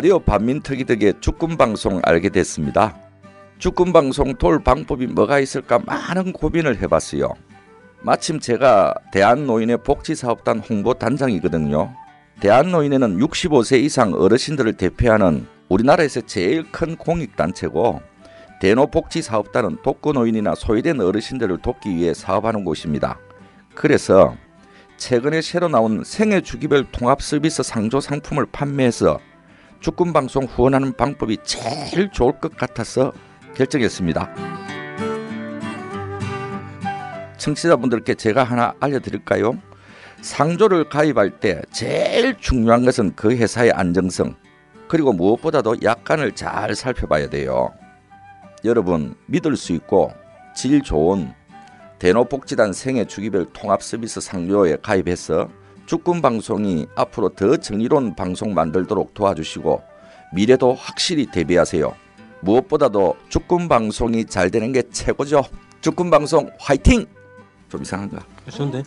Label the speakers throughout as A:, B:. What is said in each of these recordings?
A: 라디오 반민특위 덕에 주권방송 알게 됐습니다. 주권방송 돌 방법이 뭐가 있을까 많은 고민을 해봤어요. 마침 제가 대한노인의 복지사업단 홍보단장이거든요. 대한노인회는 65세 이상 어르신들을 대표하는 우리나라에서 제일 큰 공익단체고, 대노복지사업단은 독거노인이나 소외된 어르신들을 돕기 위해 사업하는 곳입니다. 그래서 최근에 새로 나온 생애주기별 통합서비스 상조 상품을 판매해서 주권방송 후원하는 방법이 제일 좋을 것 같아서 결정했습니다. 청취자분들께 제가 하나 알려드릴까요? 상조를 가입할 때 제일 중요한 것은 그 회사의 안정성, 그리고 무엇보다도 약관을 잘 살펴봐야 돼요. 여러분, 믿을 수 있고 질 좋은 대노복지단 생애주기별 통합서비스 상조에 가입해서 주권방송이 앞으로 더 정의로운 방송 만들도록 도와주시고 미래도 확실히 대비하세요. 무엇보다도 주권방송이 잘 되는 게 최고죠. 주권방송 화이팅! 좀 이상한가?
B: 좋은데?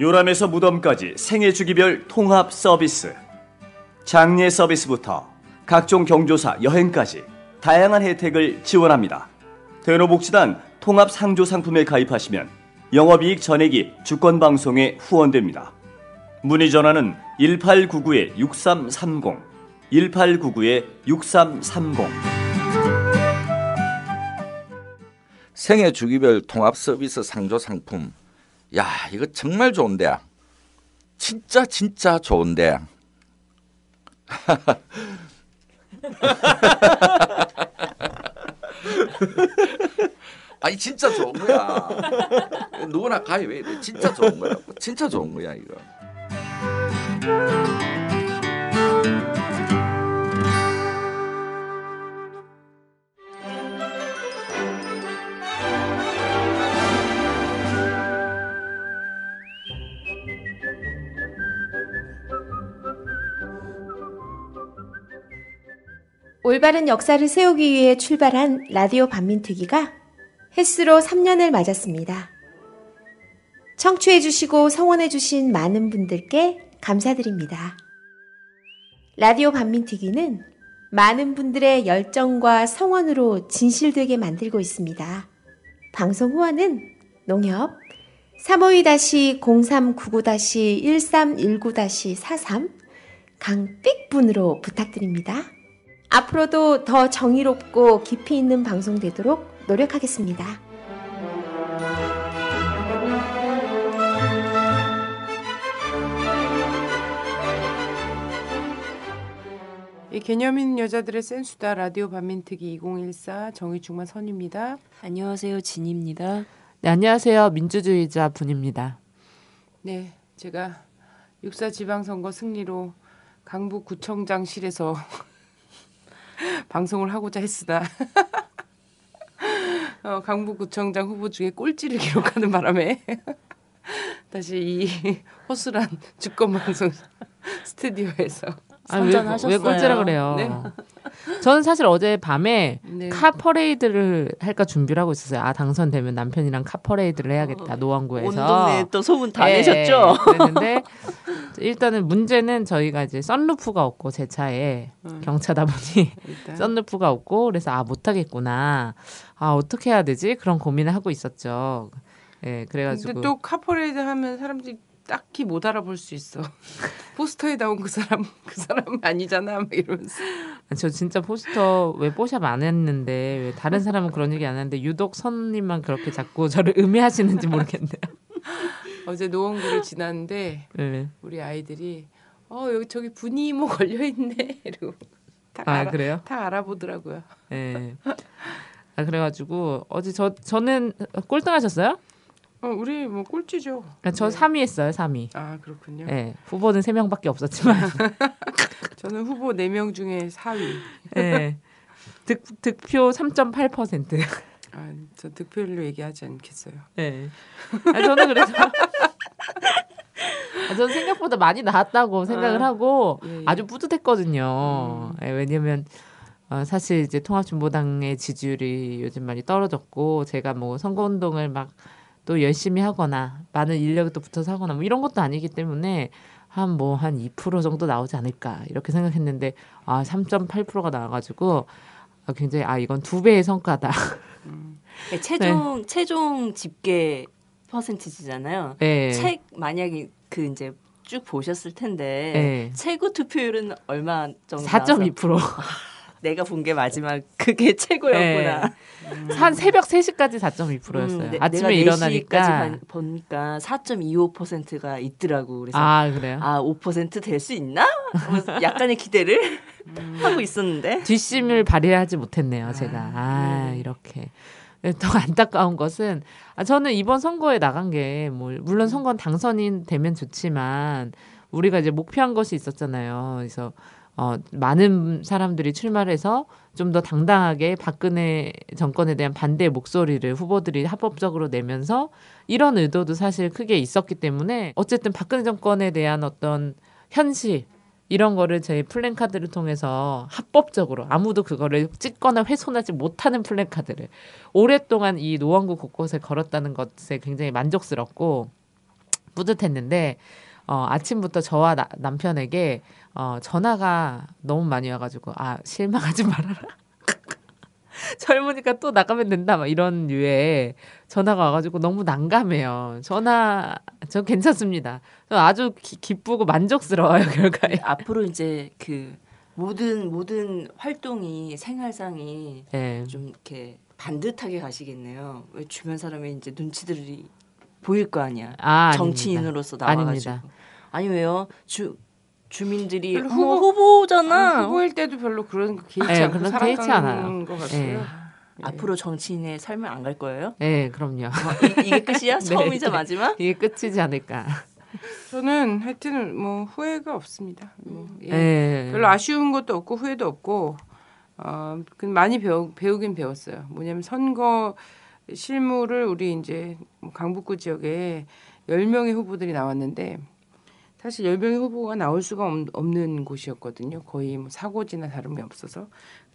C: 요람에서 무덤까지 생애주기별 통합 서비스. 장례 서비스부터 각종 경조사, 여행까지 다양한 혜택을 지원합니다. 대노복지단 통합 상조 상품에 가입하시면 영업이익 전액이 주권방송에 후원됩니다. 문의 전화는 1899-6330, 1899-6330.
A: 생애주기별 통합서비스 상조 상품. 야, 이거 정말 좋은데. 진짜 좋은데. 아니 진짜 좋은 거야. 누구나 가입해야 돼. 진짜 좋은 거야. 진짜 좋은 거야 이거.
D: 올바른 역사를 세우기 위해 출발한 라디오 반민특위가 햇수로 3년을 맞았습니다. 청취해주시고 성원해주신 많은 분들께 감사드립니다. 라디오 반민특위는 많은 분들의 열정과 성원으로 진실되게 만들고 있습니다. 방송 후원은 농협 352-0399-1319-43 강삑분으로 부탁드립니다. 앞으로도 더 정의롭고 깊이 있는 방송 되도록 노력하겠습니다.
E: 이 개념 있는 여자들의 센수다. 라디오 반민특위 2014 정의충만 선입니다.
F: 안녕하세요, 진입니다.
G: 네, 안녕하세요, 민주주의자 분입니다.
E: 네, 제가 6.4 지방선거 승리로 강북구청장실에서 방송을 하고자 했으나 강북구청장 후보 중에 꼴찌를 기록하는 바람에 다시 이 허술한 주권방송 스튜디오에서
F: 선전하셨어요.
G: 왜 꼴찌라 그래요?
E: 네.
G: 저는 사실 어제 밤에
E: 네.
G: 카 퍼레이드를 할까 준비를 하고 있었어요. 아, 당선되면 남편이랑 카 퍼레이드를 해야겠다. 노원구에서.
F: 온 동네에 또 소문 다
G: 네,
F: 내셨죠?
G: 그랬는데 일단은 문제는 저희가 이제 썬루프가 없고 제 차에 경차다 보니
E: 일단.
G: 썬루프가 없고 그래서 못하겠구나. 어떻게 해야 되지? 그런 고민을 하고 있었죠. 예, 그래가지고.
E: 근데 또 카퍼레이드 하면 사람들이 딱히 못 알아볼 수 있어. 포스터에 나온 그 사람 아니잖아 막 이러면서.
G: 저 진짜 포스터 왜 뽀샵 안 했는데 왜 다른 사람은 그런 얘기 안 하는데 유독 선님만 그렇게 자꾸 저를 음해하시는지 모르겠네요.
E: 어제 노원구를 지났는데
G: 네.
E: 우리 아이들이 여기 저기 분이모 걸려 있네 이러고
G: 그래요?
E: 다 알아보더라고요.
G: 네. 그래가지고 어제 저는 꼴등하셨어요?
E: 우리 뭐 꼴찌죠.
G: 저 3위 했어요. 3위.
E: 아 그렇군요.
G: 네, 후보는 3명밖에 없었지만
E: 저는 후보 4명 중에 4위.
G: 네. 득표 3.8%.
E: 저 득표율로 얘기하지 않겠어요.
G: 네. 저는 그래서 저는 생각보다 많이 나왔다고 생각을 하고
E: 예.
G: 아주 뿌듯했거든요. 왜냐면 사실 이제 통합진보당의 지지율이 요즘 많이 떨어졌고 제가 뭐 선거운동을 막 또 열심히 하거나 많은 인력이 또 붙어서 하거나 뭐 이런 것도 아니기 때문에 한 2% 정도 나오지 않을까 이렇게 생각했는데 3.8%가 나와가지고 굉장히 이건 2배의 성과다.
F: 최종 집계 퍼센티지잖아요.
G: 네.
F: 책 만약에 그 이제 쭉 보셨을 텐데
G: 네.
F: 최고 투표율은 얼마 정도
G: 4.2%.
F: 내가 본 게 마지막 그게 최고였구나.
G: 한 새벽 3시까지 4.2%였어요. 아침에 일어나니까
F: 보니까 4.25%가 있더라고. 그래서
G: 그래요?
F: 5% 될 수 있나? 하면서 약간의 기대를 하고 있었는데
G: 뒷심을 발휘하지 못했네요. 제가 이렇게. 더 안타까운 것은 저는 이번 선거에 나간 게 물론 선거는 당선인 되면 좋지만 우리가 이제 목표한 것이 있었잖아요. 그래서 많은 사람들이 출마를 해서 좀 더 당당하게 박근혜 정권에 대한 반대 목소리를 후보들이 합법적으로 내면서 이런 의도도 사실 크게 있었기 때문에 어쨌든 박근혜 정권에 대한 어떤 현실 이런 거를 제 플랜카드를 통해서 합법적으로 아무도 그거를 찍거나 훼손하지 못하는 플랜카드를 오랫동안 이 노원구 곳곳에 걸었다는 것에 굉장히 만족스럽고 뿌듯했는데 아침부터 저와 남편에게 전화가 너무 많이 와가지고 실망하지 말아라. 젊으니까 또 나가면 된다 막 이런 류의 전화가 와가지고 너무 난감해요. 저 괜찮습니다. 아주 기쁘고 만족스러워요 결과에.
F: 앞으로 이제 그 모든 활동이 생활상이
G: 네.
F: 좀 이렇게 반듯하게 가시겠네요. 왜 주변 사람의 이제 눈치들이 보일 거 아니야. 정치인으로서 나와가지고.
G: 아닙니다.
F: 아니 왜요? 주민들이
E: 별로
F: 후보잖아.
E: 후보일 때도 별로 그런 거 개의치
G: 네,
E: 않고
G: 그런 개의치 않아요.
E: 살아가는 것 같아요.
G: 네.
F: 앞으로 정치인의 삶을 안 갈 거예요?
G: 네, 그럼요.
F: 이게 끝이야? 처음이자 마지막?
G: 이게 끝이지 않을까.
E: 저는 하여튼 후회가 없습니다.
G: 네.
E: 별로 아쉬운 것도 없고 후회도 없고 많이 배우긴 배웠어요. 뭐냐면 선거 실무를 우리 이제 강북구 지역에 10명의 후보들이 나왔는데 사실 10명의 후보가 나올 수가 없는 곳이었거든요. 거의 사고지나 다름이 없어서.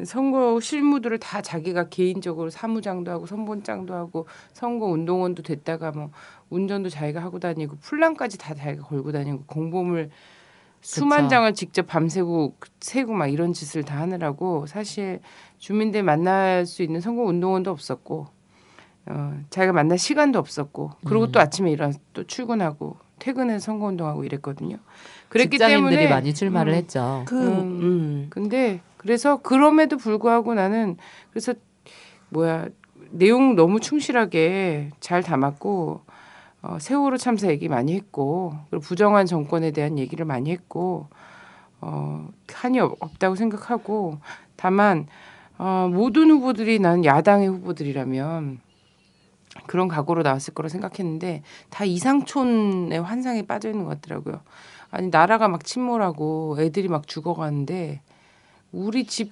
E: 선거 실무들을 다 자기가 개인적으로 사무장도 하고 선본장도 하고 선거 운동원도 됐다가 운전도 자기가 하고 다니고 플랜까지 다 자기가 걸고 다니고 공보물 수만 장을 직접 밤새고 세고 막 이런 짓을 다 하느라고 사실 주민들 만날 수 있는 선거 운동원도 없었고 자기가 만날 시간도 없었고 그리고 또 아침에 일어나서 또 출근하고 퇴근해서 선거운동하고 이랬거든요. 그랬기
G: 직장인들이
E: 때문에
G: 많이 출마를 했죠.
E: 근데 그래서 그럼에도 불구하고 나는 그래서 내용 너무 충실하게 잘 담았고 세월호 참사 얘기 많이 했고 그리고 부정한 정권에 대한 얘기를 많이 했고 한이 없다고 생각하고 다만 모든 후보들이 나는 야당의 후보들이라면 그런 각오로 나왔을 거라 생각했는데 다 이상촌의 환상에 빠져 있는 것 같더라고요. 아니 나라가 막 침몰하고 애들이 막 죽어가는데 우리 집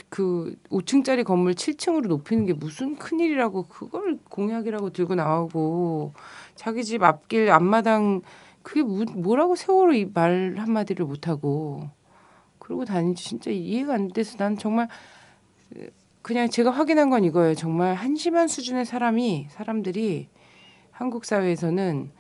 E: 그 5층짜리 건물 7층으로 높이는 게 무슨 큰일이라고 그걸 공약이라고 들고 나오고 자기 집 앞길 앞마당 그게 뭐라고 세월호 이 말 한마디를 못하고 그러고 다니지 진짜 이해가 안 돼서 난 정말 그냥 제가 확인한 건 이거예요. 정말 한심한 수준의 사람들이 한국 사회에서는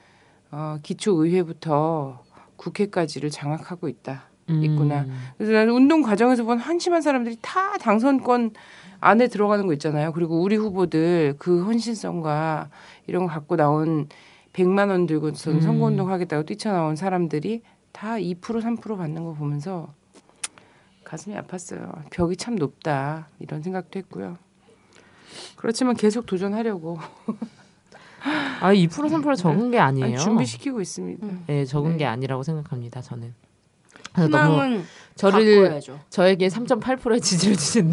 E: 기초의회부터 국회까지를 장악하고 있구나. 그래서 나는 운동 과정에서 본 한심한 사람들이 다 당선권 안에 들어가는 거 있잖아요. 그리고 우리 후보들 그 헌신성과 이런 거 갖고 나온 100만 원 들고선 선거운동 하겠다고 뛰쳐나온 사람들이 다 2% 3% 받는 거 보면서 가슴이 아팠어요. 벽이 참 높다 이런 생각도 했고요. 그렇지만 계속 도전하려고.
G: 2% 3% 적은 게 아니에요.
E: 준비시키고 있습니다.
G: 네, 적은 게 아니라고 생각합니다. 저는.
F: 희망은 바꿔야죠.
G: 저에게 3.8%의 지지를 주신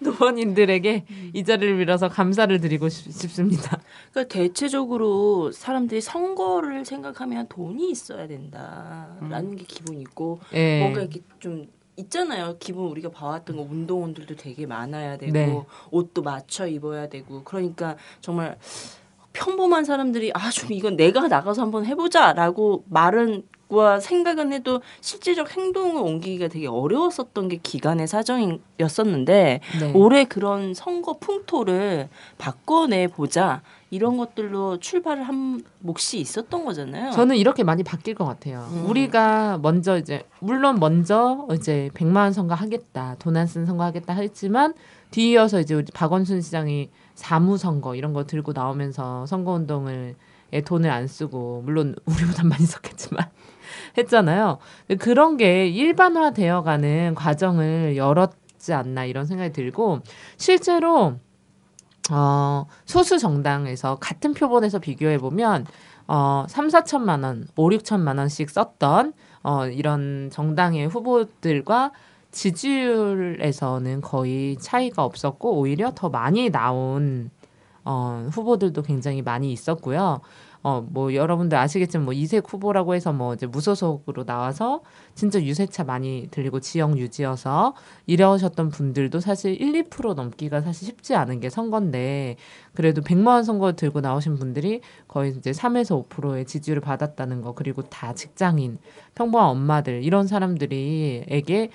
G: 노원인들에게 이 자리를 빌어서 감사를 드리고 싶습니다.
F: 그러니까 대체적으로 사람들이 선거를 생각하면 돈이 있어야 된다라는 게 기본이 있고 뭔가 이렇게 좀 있잖아요. 기본 우리가 봐왔던 거 운동원들도 되게 많아야 되고 옷도 맞춰 입어야 되고 그러니까 정말 평범한 사람들이 좀 이건 내가 나가서 한번 해보자라고 말은 과 생각은 해도 실질적 행동을 옮기기가 되게 어려웠었던 게 기간의 사정이었었는데
G: 네.
F: 올해 그런 선거 풍토를 바꿔내 보자 이런 것들로 출발을 한 몫이 있었던 거잖아요.
G: 저는 이렇게 많이 바뀔 것 같아요. 우리가 먼저 이제 100만 원 선거 하겠다, 돈 안 쓴 선거 하겠다 했지만 뒤이어서 이제 우리 박원순 시장이 사무선거 이런 거 들고 나오면서 선거운동을 돈을 안 쓰고 물론 우리보다 많이 썼겠지만 했잖아요. 그런 게 일반화되어가는 과정을 열었지 않나 이런 생각이 들고 실제로 소수 정당에서 같은 표본에서 비교해 보면 3,4천만 원, 5,6천만 원씩 썼던 이런 정당의 후보들과 지지율에서는 거의 차이가 없었고 오히려 더 많이 나온 후보들도 굉장히 많이 있었고요. 뭐 여러분들 아시겠지만 뭐 이색 후보라고 해서 뭐 이제 무소속으로 나와서 진짜 유세차 많이 들리고 지역 유지여서 이러셨던 분들도 사실 1, 2% 넘기가 사실 쉽지 않은 게 선거인데 그래도 100만 원 선거 들고 나오신 분들이 거의 이제 3에서 5%의 지지율을 받았다는 거 그리고 다 직장인, 평범한 엄마들 이런 사람들이에게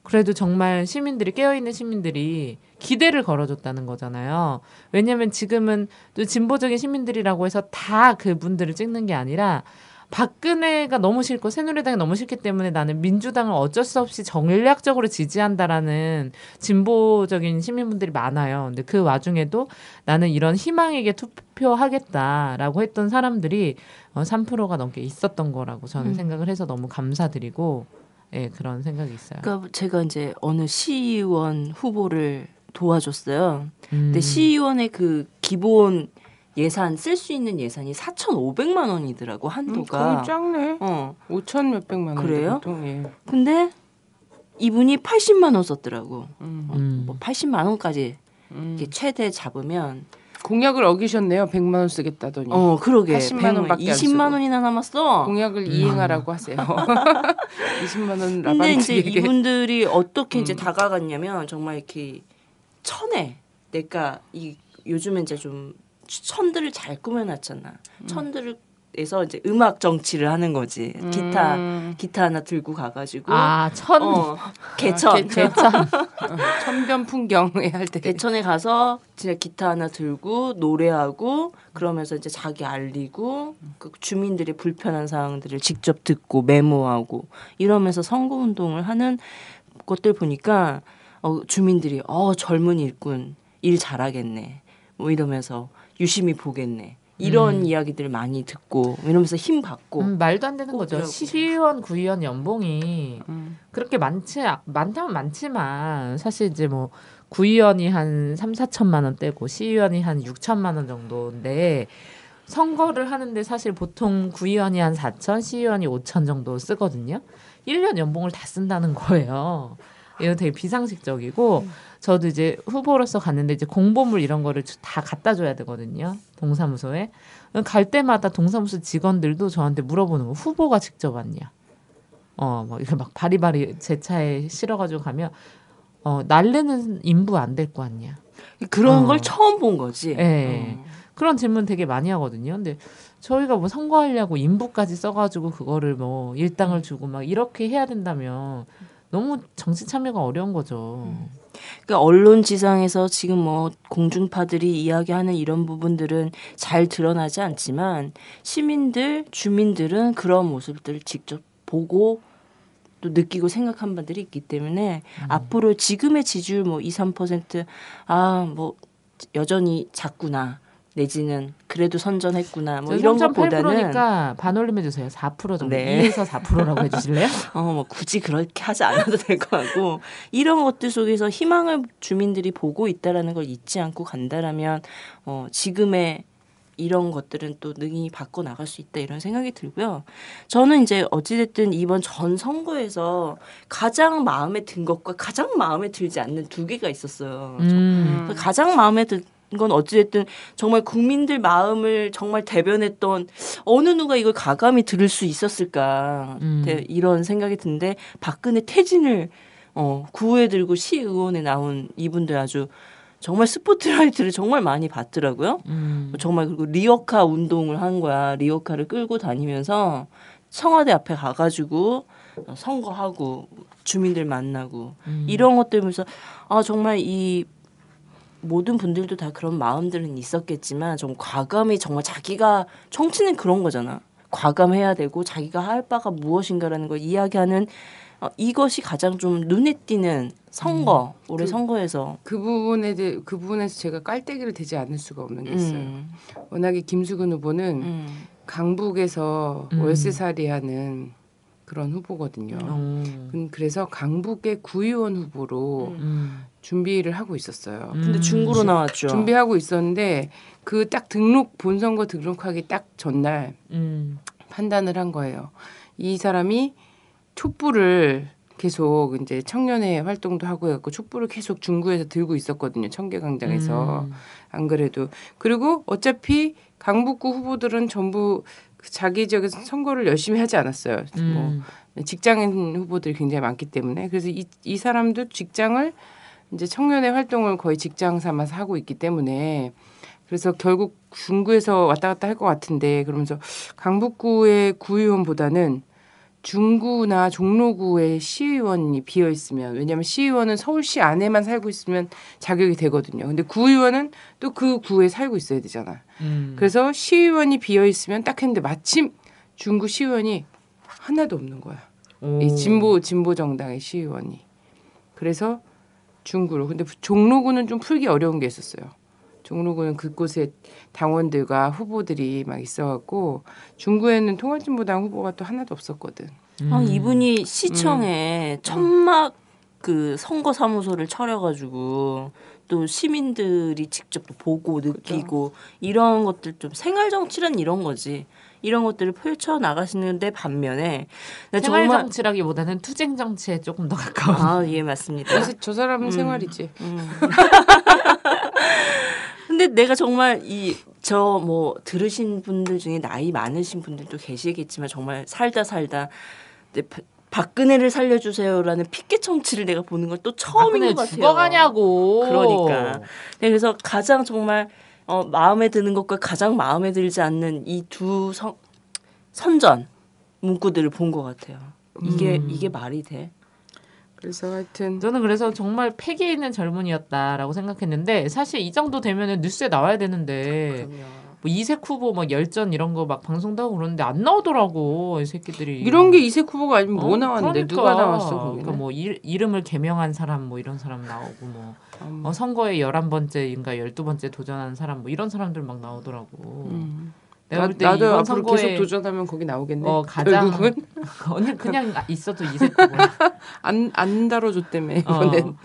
G: 그래도 정말 시민들이 깨어있는 시민들이 기대를 걸어줬다는 거잖아요. 왜냐하면 지금은 또 진보적인 시민들이라고 해서 다 그분들을 찍는 게 아니라 박근혜가 너무 싫고 새누리당이 너무 싫기 때문에 나는 민주당을 어쩔 수 없이 전략적으로 지지한다라는 진보적인 시민분들이 많아요. 근데 그 와중에도 나는 이런 희망에게 투표하겠다라고 했던 사람들이 3%가 넘게 있었던 거라고 저는 생각을 해서 너무 감사드리고 예, 그런 생각이 있어요.
F: 그러니까 제가 이제 어느 시의원 후보를 도와줬어요. 근데 시의원의 그 기본 예산 쓸 수 있는 예산이 4,500만 원이더라고 한도가.
E: 거의 작네. 5천 몇백만 원.
F: 그래요?
E: 보통, 예.
F: 근데 이분이 80만 원 썼더라고. 뭐 80만 원까지 이렇게 최대 잡으면
E: 공약을 어기셨네요. 100만 원 쓰겠다더니.
F: 그러게.
E: 80만 원밖에 안
F: 20만
E: 쓰고.
F: 원이나 남았어.
E: 공약을 이행하라고 하세요. 20만 원
F: 근데 이제
E: 라반지에게.
F: 이분들이 어떻게 이제 다가갔냐면 정말 이렇게 천에 내가 이 요즘에 이제 좀 천들을 잘 꾸며놨잖아. 천들에서 이제 음악 정치를 하는 거지. 기타 하나 들고 가가지고. 개천.
E: 천변 풍경에 할 때.
F: 개천에 가서 진짜 기타 하나 들고 노래하고 그러면서 이제 자기 알리고 그 주민들의 불편한 사항들을 직접 듣고 메모하고 이러면서 선거운동을 하는 것들 보니까 주민들이 젊은 일꾼 일 잘하겠네 뭐 이러면서 유심히 보겠네 이런 이야기들 많이 듣고 이러면서 힘 받고
G: 말도 안 되는 거죠.
F: 그러더라고요.
G: 시의원, 구의원 연봉이 그렇게 많다면 많지만 사실 이제 뭐 구의원이 한 3, 4천만 원 떼고 시의원이 한 6천만 원 정도인데 선거를 하는데 사실 보통 구의원이 한 4천, 시의원이 5천 정도 쓰거든요. 1년 연봉을 다 쓴다는 거예요. 이거 되게 비상식적이고 저도 이제 후보로서 갔는데 이제 공보물 이런 거를 다 갖다 줘야 되거든요. 동사무소에. 갈 때마다 동사무소 직원들도 저한테 물어보는 거 후보가 직접 왔냐. 뭐 이렇게 막 바리바리 제 차에 실어가지고 가면 날르는 인부 안 될 거 아니야.
F: 그런 걸 처음 본 거지.
G: 네. 그런 질문 되게 많이 하거든요. 근데 저희가 뭐 선거하려고 인부까지 써가지고 그거를 뭐 일당을 주고 막 이렇게 해야 된다면 너무 정치 참여가 어려운 거죠.
F: 그러니까 언론 지상에서 지금 뭐 공중파들이 이야기하는 이런 부분들은 잘 드러나지 않지만 시민들, 주민들은 그런 모습들을 직접 보고 또 느끼고 생각한 바들이 있기 때문에 앞으로 지금의 지지율 뭐 2, 3% 뭐 여전히 작구나. 내지는 그래도 선전했구나 뭐 이런 것보다는
G: 3.8%니까 반올림 해주세요. 4% 정도.
F: 네.
G: 2에서 4%라고 해주실래요?
F: 뭐 굳이 그렇게 하지 않아도 될 것 같고 이런 것들 속에서 희망을 주민들이 보고 있다라는 걸 잊지 않고 간다라면 지금의 이런 것들은 또 능히 바꿔 나갈 수 있다 이런 생각이 들고요. 저는 이제 어찌됐든 이번 전 선거에서 가장 마음에 든 것과 가장 마음에 들지 않는 두 개가 있었어요. 가장 마음에 든 건 어찌됐든 정말 국민들 마음을 정말 대변했던 어느 누가 이걸 가감히 들을 수 있었을까 이런 생각이 드는데 박근혜 퇴진을 구호에 들고 시의원에 나온 이분들 아주 정말 스포트라이트를 정말 많이 받더라고요. 정말 그리고 리어카 운동을 한 거야. 리어카를 끌고 다니면서 청와대 앞에 가가지고 선거하고 주민들 만나고 이런 것들 보면서 정말 이 모든 분들도 다 그런 마음들은 있었겠지만 좀 과감히 정말 자기가 정치는 그런 거잖아. 과감해야 되고 자기가 할 바가 무엇인가라는 걸 이야기하는 이것이 가장 좀 눈에 띄는 선거 올해 선거에서
E: 그 부분에서 제가 깔때기를 대지 않을 수가 없는 게 있어요. 워낙에 김수근 후보는 강북에서 월세살이하는 그런 후보거든요. 그래서 강북의 구의원 후보로 준비를 하고 있었어요.
F: 근데 중구로 나왔죠.
E: 준비하고 있었는데 그 딱 본선거 등록하기 딱 전날 판단을 한 거예요. 이 사람이 촛불을 계속 이제 청년회 활동도 하고 해갖고 촛불을 계속 중구에서 들고 있었거든요. 청계광장에서. 안 그래도. 그리고 어차피 강북구 후보들은 전부 자기 지역에서 선거를 열심히 하지 않았어요. 뭐 직장인 후보들이 굉장히 많기 때문에. 그래서 이 사람도 직장을 이제 청년회 활동을 거의 직장 삼아서 하고 있기 때문에 그래서 결국 중구에서 왔다 갔다 할 것 같은데 그러면서 강북구의 구의원보다는 중구나 종로구의 시의원이 비어 있으면 왜냐하면 시의원은 서울시 안에만 살고 있으면 자격이 되거든요. 근데 구의원은 또 그 구에 살고 있어야 되잖아. 그래서 시의원이 비어 있으면 딱 했는데 마침 중구 시의원이 하나도 없는 거야. 이 진보 정당의 시의원이. 그래서 중구로. 근데 종로구는 좀 풀기 어려운 게 있었어요. 종로구는 그곳에 당원들과 후보들이 막 있어갖고 중구에는 통합진보당 후보가 또 하나도 없었거든.
F: 이분이 시청에 천막 그 선거 사무소를 차려가지고 또 시민들이 직접 보고 느끼고 그렇죠. 이런 것들 좀 생활 정치란 이런 거지. 이런 것들을 펼쳐 나가시는데 반면에
G: 생활 정치라기보다는 투쟁 정치에 조금 더 가까운.
F: 예 맞습니다.
E: 그래서 저 사람은 생활이지.
F: 근데 내가 정말 뭐 들으신 분들 중에 나이 많으신 분들도 계시겠지만 정말 살다 박근혜를 살려주세요라는 피켓 정치를 내가 보는 건 또 처음인 것 같아요.
G: 죽어가냐고.
F: 그러니까. 그래서 가장 정말 마음에 드는 것과 가장 마음에 들지 않는 이 두 선전 문구들을 본 것 같아요. 이게 말이 돼?
E: 그래서 하여튼
G: 저는 그래서 정말 패기 있는 젊은이였다라고 생각했는데 사실 이 정도 되면은 뉴스에 나와야 되는데
F: 그럼요.
G: 뭐 이색 후보 막 열전 이런 거 막 방송도 하고 그러는데 안 나오더라고 이 새끼들이.
E: 이런 게 이색 후보가 아니면 뭐 나왔는데
G: 그러니까.
E: 누가 나왔어 거기는?
G: 그러니까 뭐 이름을 개명한 사람 뭐 이런 사람 나오고 뭐 선거에 11번째인가 12번째 도전하는 사람 뭐 이런 사람들 막 나오더라고. 내가 볼 때
E: 나도
G: 이번
E: 앞으로
G: 선거에
E: 계속 도전하면 거기 나오겠네.
G: 가장
E: 결국은
G: 언니 그냥 있어도 이색 후보.
E: 안 다뤄줬다며 이번엔.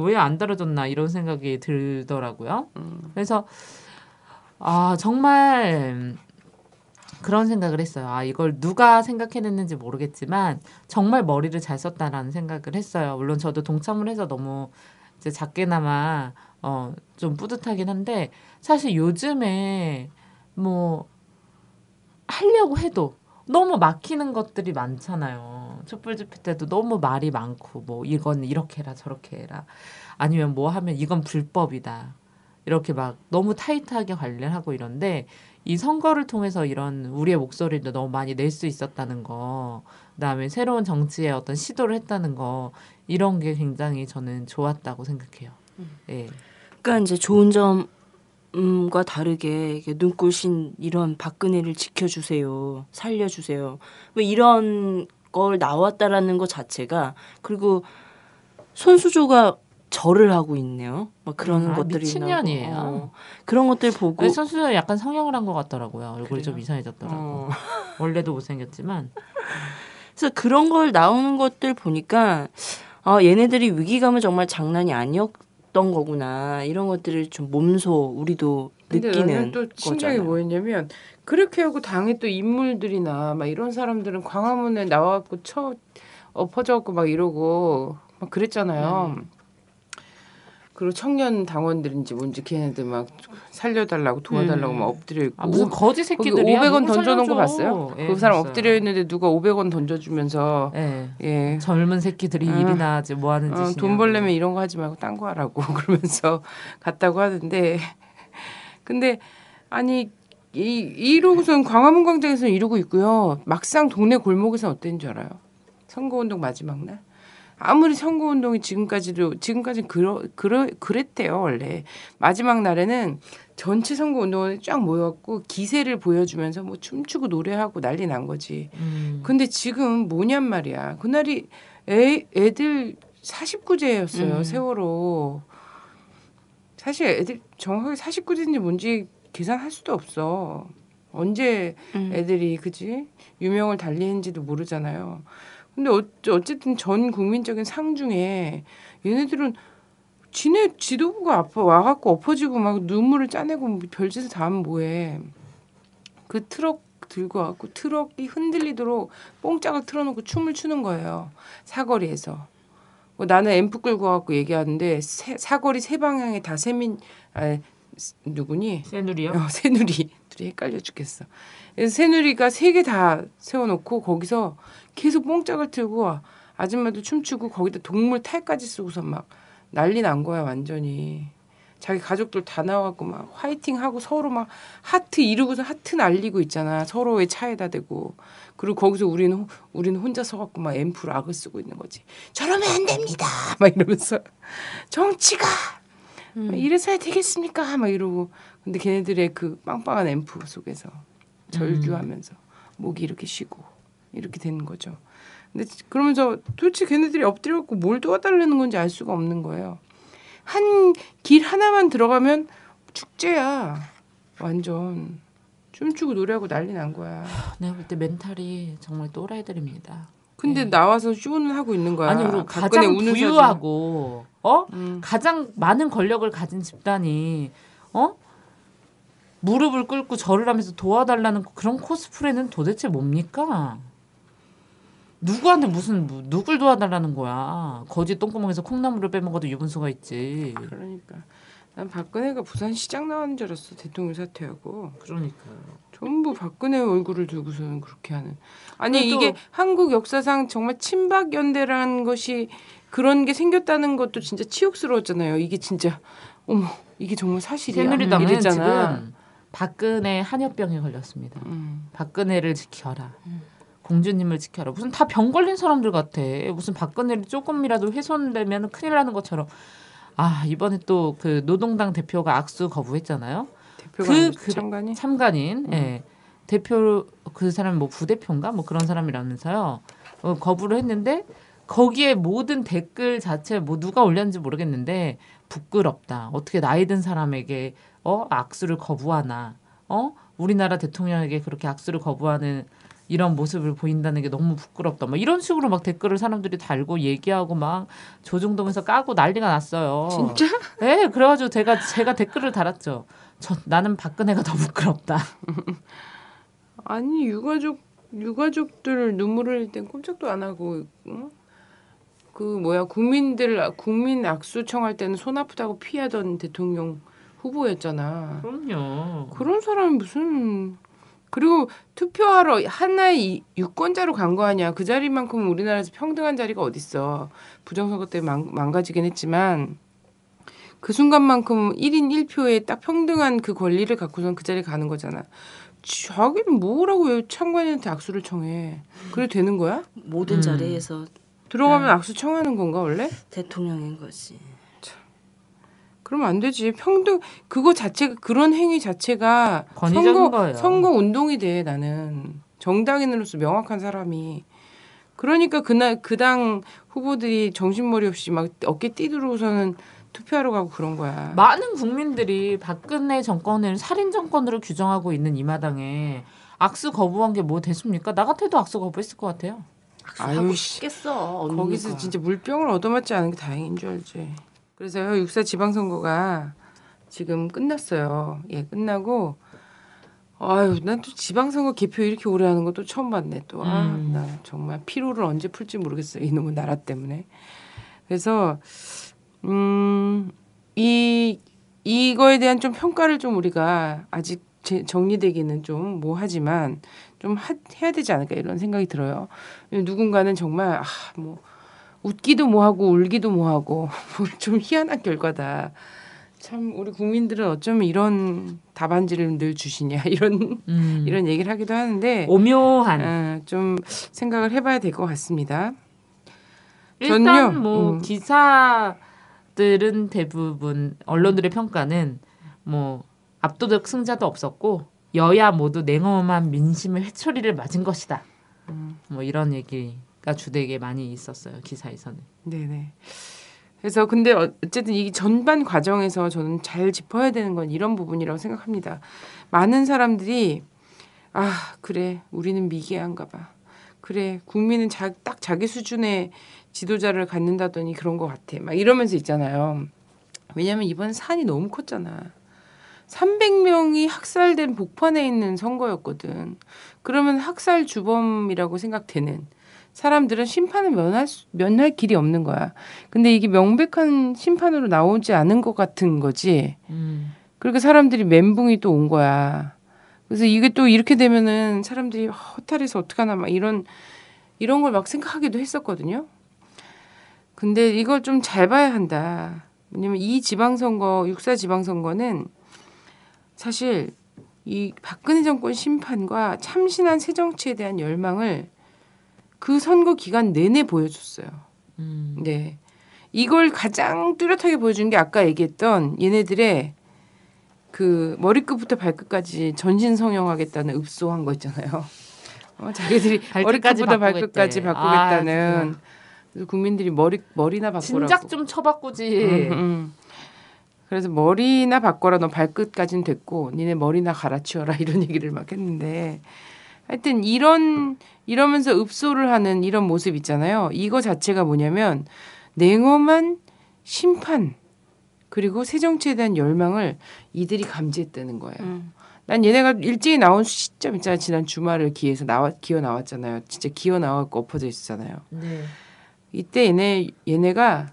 G: 왜 안 다뤄줬나 이런 생각이 들더라고요. 그래서 정말 그런 생각을 했어요. 이걸 누가 생각해냈는지 모르겠지만 정말 머리를 잘 썼다라는 생각을 했어요. 물론 저도 동참을 해서 너무 이제 작게나마 좀 뿌듯하긴 한데 사실 요즘에 뭐 하려고 해도 너무 막히는 것들이 많잖아요. 촛불 집회 때도 너무 말이 많고 뭐 이건 이렇게 해라 저렇게 해라 아니면 뭐 하면 이건 불법이다. 이렇게 막 너무 타이트하게 관리를 하고 이런데 이 선거를 통해서 이런 우리의 목소리를 너무 많이 낼 수 있었다는 거 그다음에 새로운 정치의 어떤 시도를 했다는 거 이런 게 굉장히 저는 좋았다고 생각해요. 예.
F: 그러니까 이제 좋은 점과 다르게 눈꽃인 이런 박근혜를 지켜주세요. 살려주세요. 뭐 이런 걸 나왔다라는 것 자체가 그리고 손수조가 절을 하고 있네요. 막 그런 것들이
G: 미친년이에요.
F: 그런 것들 보고
G: 선수는 약간 성형을 한 것 같더라고요. 얼굴이
F: 그래요?
G: 좀 이상해졌더라고. 원래도 못생겼지만.
F: 그래서 그런 걸 나오는 것들 보니까 얘네들이 위기감은 정말 장난이 아니었던 거구나. 이런 것들을 좀 몸소 우리도
E: 근데
F: 느끼는
E: 나는 또 신기한 게 뭐였냐면 그렇게 하고 당의 또 인물들이나 막 이런 사람들은 광화문에 나와갖고 엎어져갖고 막 이러고 막 그랬잖아요. 그리고 청년 당원들인지 뭔지 걔네들 막 살려달라고 도와달라고 막 엎드려 있고
G: 무슨 거지 새끼들이야.
E: 500원 던져놓은 거 봤어요?
G: 예,
E: 그 사람
G: 봤어요.
E: 엎드려 있는데 누가 500원 던져주면서 예.
G: 젊은 새끼들이 일이나 하지 뭐 하는 짓이냐.
E: 돈 벌려면 이런 거 하지 말고 딴 거 하라고 그러면서 갔다고 하는데 근데 아니 이러고선 광화문 광장에서 이러고 있고요. 막상 동네 골목에서 어땠는 줄 알아요? 선거운동 마지막 날. 아무리 선거운동이 지금까지는 그랬대요 원래. 마지막 날에는 전체 선거운동원이 쫙 모여갖고 기세를 보여주면서 뭐 춤추고 노래하고 난리 난 거지. 근데 지금 뭐냔 말이야. 그날이 애들 49제였어요. 세월호. 사실 애들 정확하게 49제인지 뭔지 계산할 수도 없어. 언제 애들이 그지 유명을 달리는지도 모르잖아요. 근데 어쨌든 전 국민적인 상 중에 얘네들은 지네 지도부가 와갖고 엎어지고 막 눈물을 짜내고 별짓을 다 하면 뭐해. 그 트럭 들고 와갖고 트럭이 흔들리도록 뽕짝을 틀어놓고 춤을 추는 거예요. 사거리에서. 나는 앰프 끌고 와갖고 얘기하는데 사거리 세 방향에 다 누구니?
G: 새누리요?
E: 새누리. 둘이 헷갈려 죽겠어. 그래서 새누리가 3개 다 세워놓고 거기서 계속 뽕짝을 틀고 아줌마도 춤추고 거기다 동물 탈까지 쓰고서 막 난리 난 거야 완전히. 자기 가족들 다 나와갖고 막 화이팅하고 서로 막 하트 이루고서 하트 날리고 있잖아. 서로의 차에다 대고. 그리고 거기서 우리는 혼자 서갖고 막 앰프 락을 쓰고 있는 거지. 저러면 안 됩니다. 막 이러면서 정치가 이래서야 되겠습니까? 막 이러고. 근데 걔네들의 그 빵빵한 앰프 속에서 절규하면서 목이 이렇게 쉬고 이렇게 되는 거죠. 근데 그러면서 도대체 걔네들이 엎드려갖고 뭘 도와달라는 건지 알 수가 없는 거예요. 한 길 하나만 들어가면 축제야. 완전 춤추고 노래하고 난리 난 거야.
G: 내가 볼 때 멘탈이 정말 또라이들입니다.
E: 근데 나와서 쇼는 하고 있는 거야.
G: 아니 그리고 가장 부유하고 가장 많은 권력을 가진 집단이 무릎을 꿇고 절을 하면서 도와달라는 그런 코스프레는 도대체 뭡니까? 누구한테 누굴 도와달라는 거야? 거지 똥구멍에서 콩나물을 빼먹어도 유분수가 있지.
E: 그러니까 난 박근혜가 부산시장 나왔는 줄 알았어. 대통령 사퇴하고.
G: 그러니까요.
E: 전부 박근혜 얼굴을 두고서는 그렇게 하는. 아니 이게 한국 역사상 정말 친박연대라는 것이 그런 게 생겼다는 것도 진짜 치욕스러웠잖아요. 이게 진짜 어머 이게 정말 사실이야.
G: 새누리당은 지금 박근혜 한여병에 걸렸습니다. 박근혜를 지켜라. 공주님을 지켜라. 무슨 다 병 걸린 사람들 같아. 무슨 박근혜를 조금이라도 훼손되면 큰일 나는 것처럼. 이번에 또 그 노동당 대표가 악수 거부했잖아요.
E: 대표가
G: 참관인? 참관인. 예. 대표 그 사람 뭐 부대표인가 뭐 그런 사람이라면서요. 거부를 했는데 거기에 모든 댓글 자체 뭐 누가 올렸는지 모르겠는데 부끄럽다. 어떻게 나이 든 사람에게 악수를 거부하나. 우리나라 대통령에게 그렇게 악수를 거부하는 이런 모습을 보인다는 게 너무 부끄럽다. 막 이런 식으로 막 댓글을 사람들이 달고 얘기하고 막 조중동에서 까고 난리가 났어요.
E: 진짜?
G: 네, 그래가지고 제가 댓글을 달았죠. 나는 박근혜가 더 부끄럽다.
E: 아니 유가족들 눈물 흘릴 땐 꼼짝도 안 하고 국민 악수 청할 때는 손 아프다고 피하던 대통령 후보였잖아.
G: 그럼요.
E: 그런 사람이 무슨 그리고 투표하러 하나의 유권자로 간 거 아니야. 그 자리만큼 우리나라에서 평등한 자리가 어딨어. 부정선거 때문에 망가지긴 했지만 그 순간만큼 1인 1표에 딱 평등한 그 권리를 갖고선 그 자리에 가는 거잖아. 자기는 뭐라고 왜 참관인한테 악수를 청해. 그래도 되는 거야?
F: 모든 자리에서
E: 들어가면 악수 청하는 건가 원래?
F: 대통령인 거지.
E: 그러면 안 되지. 평등 그거 자체가 그런 행위 자체가
G: 권위적인 거예요.
E: 선거 운동이 돼. 나는 정당인으로서 명확한 사람이. 그러니까 그날 그 당 후보들이 정신머리 없이 막 어깨 띠두르고서는 투표하러 가고 그런 거야.
G: 많은 국민들이 박근혜 정권을 살인 정권으로 규정하고 있는 이 마당에 악수 거부한 게 뭐 됐습니까? 나 같아도 악수 거부했을 것 같아요.
F: 하고 싶겠어.
E: 거기서 진짜 물병을 얻어맞지 않은 게 다행인 줄 알지. 그래서요 6.4 지방선거가 지금 끝났어요. 예, 끝나고 난 또 지방선거 개표 이렇게 오래 하는 것도 처음 봤네 또. 나 정말 피로를 언제 풀지 모르겠어요. 이놈의 나라 때문에. 그래서 이거에 대한 좀 평가를 좀 우리가 아직 정리되기는 좀 뭐하지만 좀 해야 되지 않을까 이런 생각이 들어요. 누군가는 정말 뭐 웃기도 뭐하고 울기도 뭐하고 좀 희한한 결과다. 참 우리 국민들은 어쩌면 이런 답안지를 늘 주시냐 이런 이런 얘기를 하기도 하는데
G: 오묘한
E: 좀 생각을 해봐야 될 것 같습니다.
G: 일단
E: 전요,
G: 뭐 기사들은 대부분 언론들의 평가는 뭐 압도적 승자도 없었고 여야 모두 냉엄한 민심의 회초리를 맞은 것이다. 뭐 이런 얘기가 주되게 많이 있었어요 기사에서는.
E: 네네. 그래서 근데 어쨌든 이 전반 과정에서 저는 잘 짚어야 되는 건 이런 부분이라고 생각합니다. 많은 사람들이 그래 우리는 미개한가 봐. 그래 국민은 딱 자기 수준의 지도자를 갖는다더니 그런 것 같아. 막 이러면서 있잖아요. 왜냐하면 이번 산이 너무 컸잖아. 300명이 학살된 복판에 있는 선거였거든. 그러면 학살 주범이라고 생각되는 사람들은 심판을 면할 길이 없는 거야. 근데 이게 명백한 심판으로 나오지 않은 것 같은 거지. 그러니까 사람들이 멘붕이 또 온 거야. 그래서 이게 또 이렇게 되면은 사람들이 허탈해서 어떡하나 막 이런 걸 막 생각하기도 했었거든요. 근데 이걸 좀 잘 봐야 한다. 왜냐면 이 지방선거, 6.4 지방선거는 사실 이 박근혜 정권 심판과 참신한 새정치에 대한 열망을 그 선거 기간 내내 보여줬어요. 네. 이걸 가장 뚜렷하게 보여준 게 아까 얘기했던 얘네들의 그 머리끝부터 발끝까지 전신 성형하겠다는 읍소한 거 있잖아요. 자기들이 머리끝부터 발끝까지 바꾸겠다는. 그래서 국민들이 머리나 바꾸라고.
G: 진작 좀 쳐바꾸지.
E: 그래서 머리나 바꿔라. 너 발끝까지는 됐고 니네 머리나 갈아치워라 이런 얘기를 막 했는데 하여튼 이러면서 읍소를 하는 이런 모습 있잖아요. 이거 자체가 뭐냐면 냉엄한 심판 그리고 새정치에 대한 열망을 이들이 감지했다는 거예요. 난 얘네가 일찍이 나온 시점 있잖아요. 지난 주말을 기어 나왔잖아요. 진짜 기어 나와서 엎어져 있었잖아요.
G: 네.
E: 이때 얘네가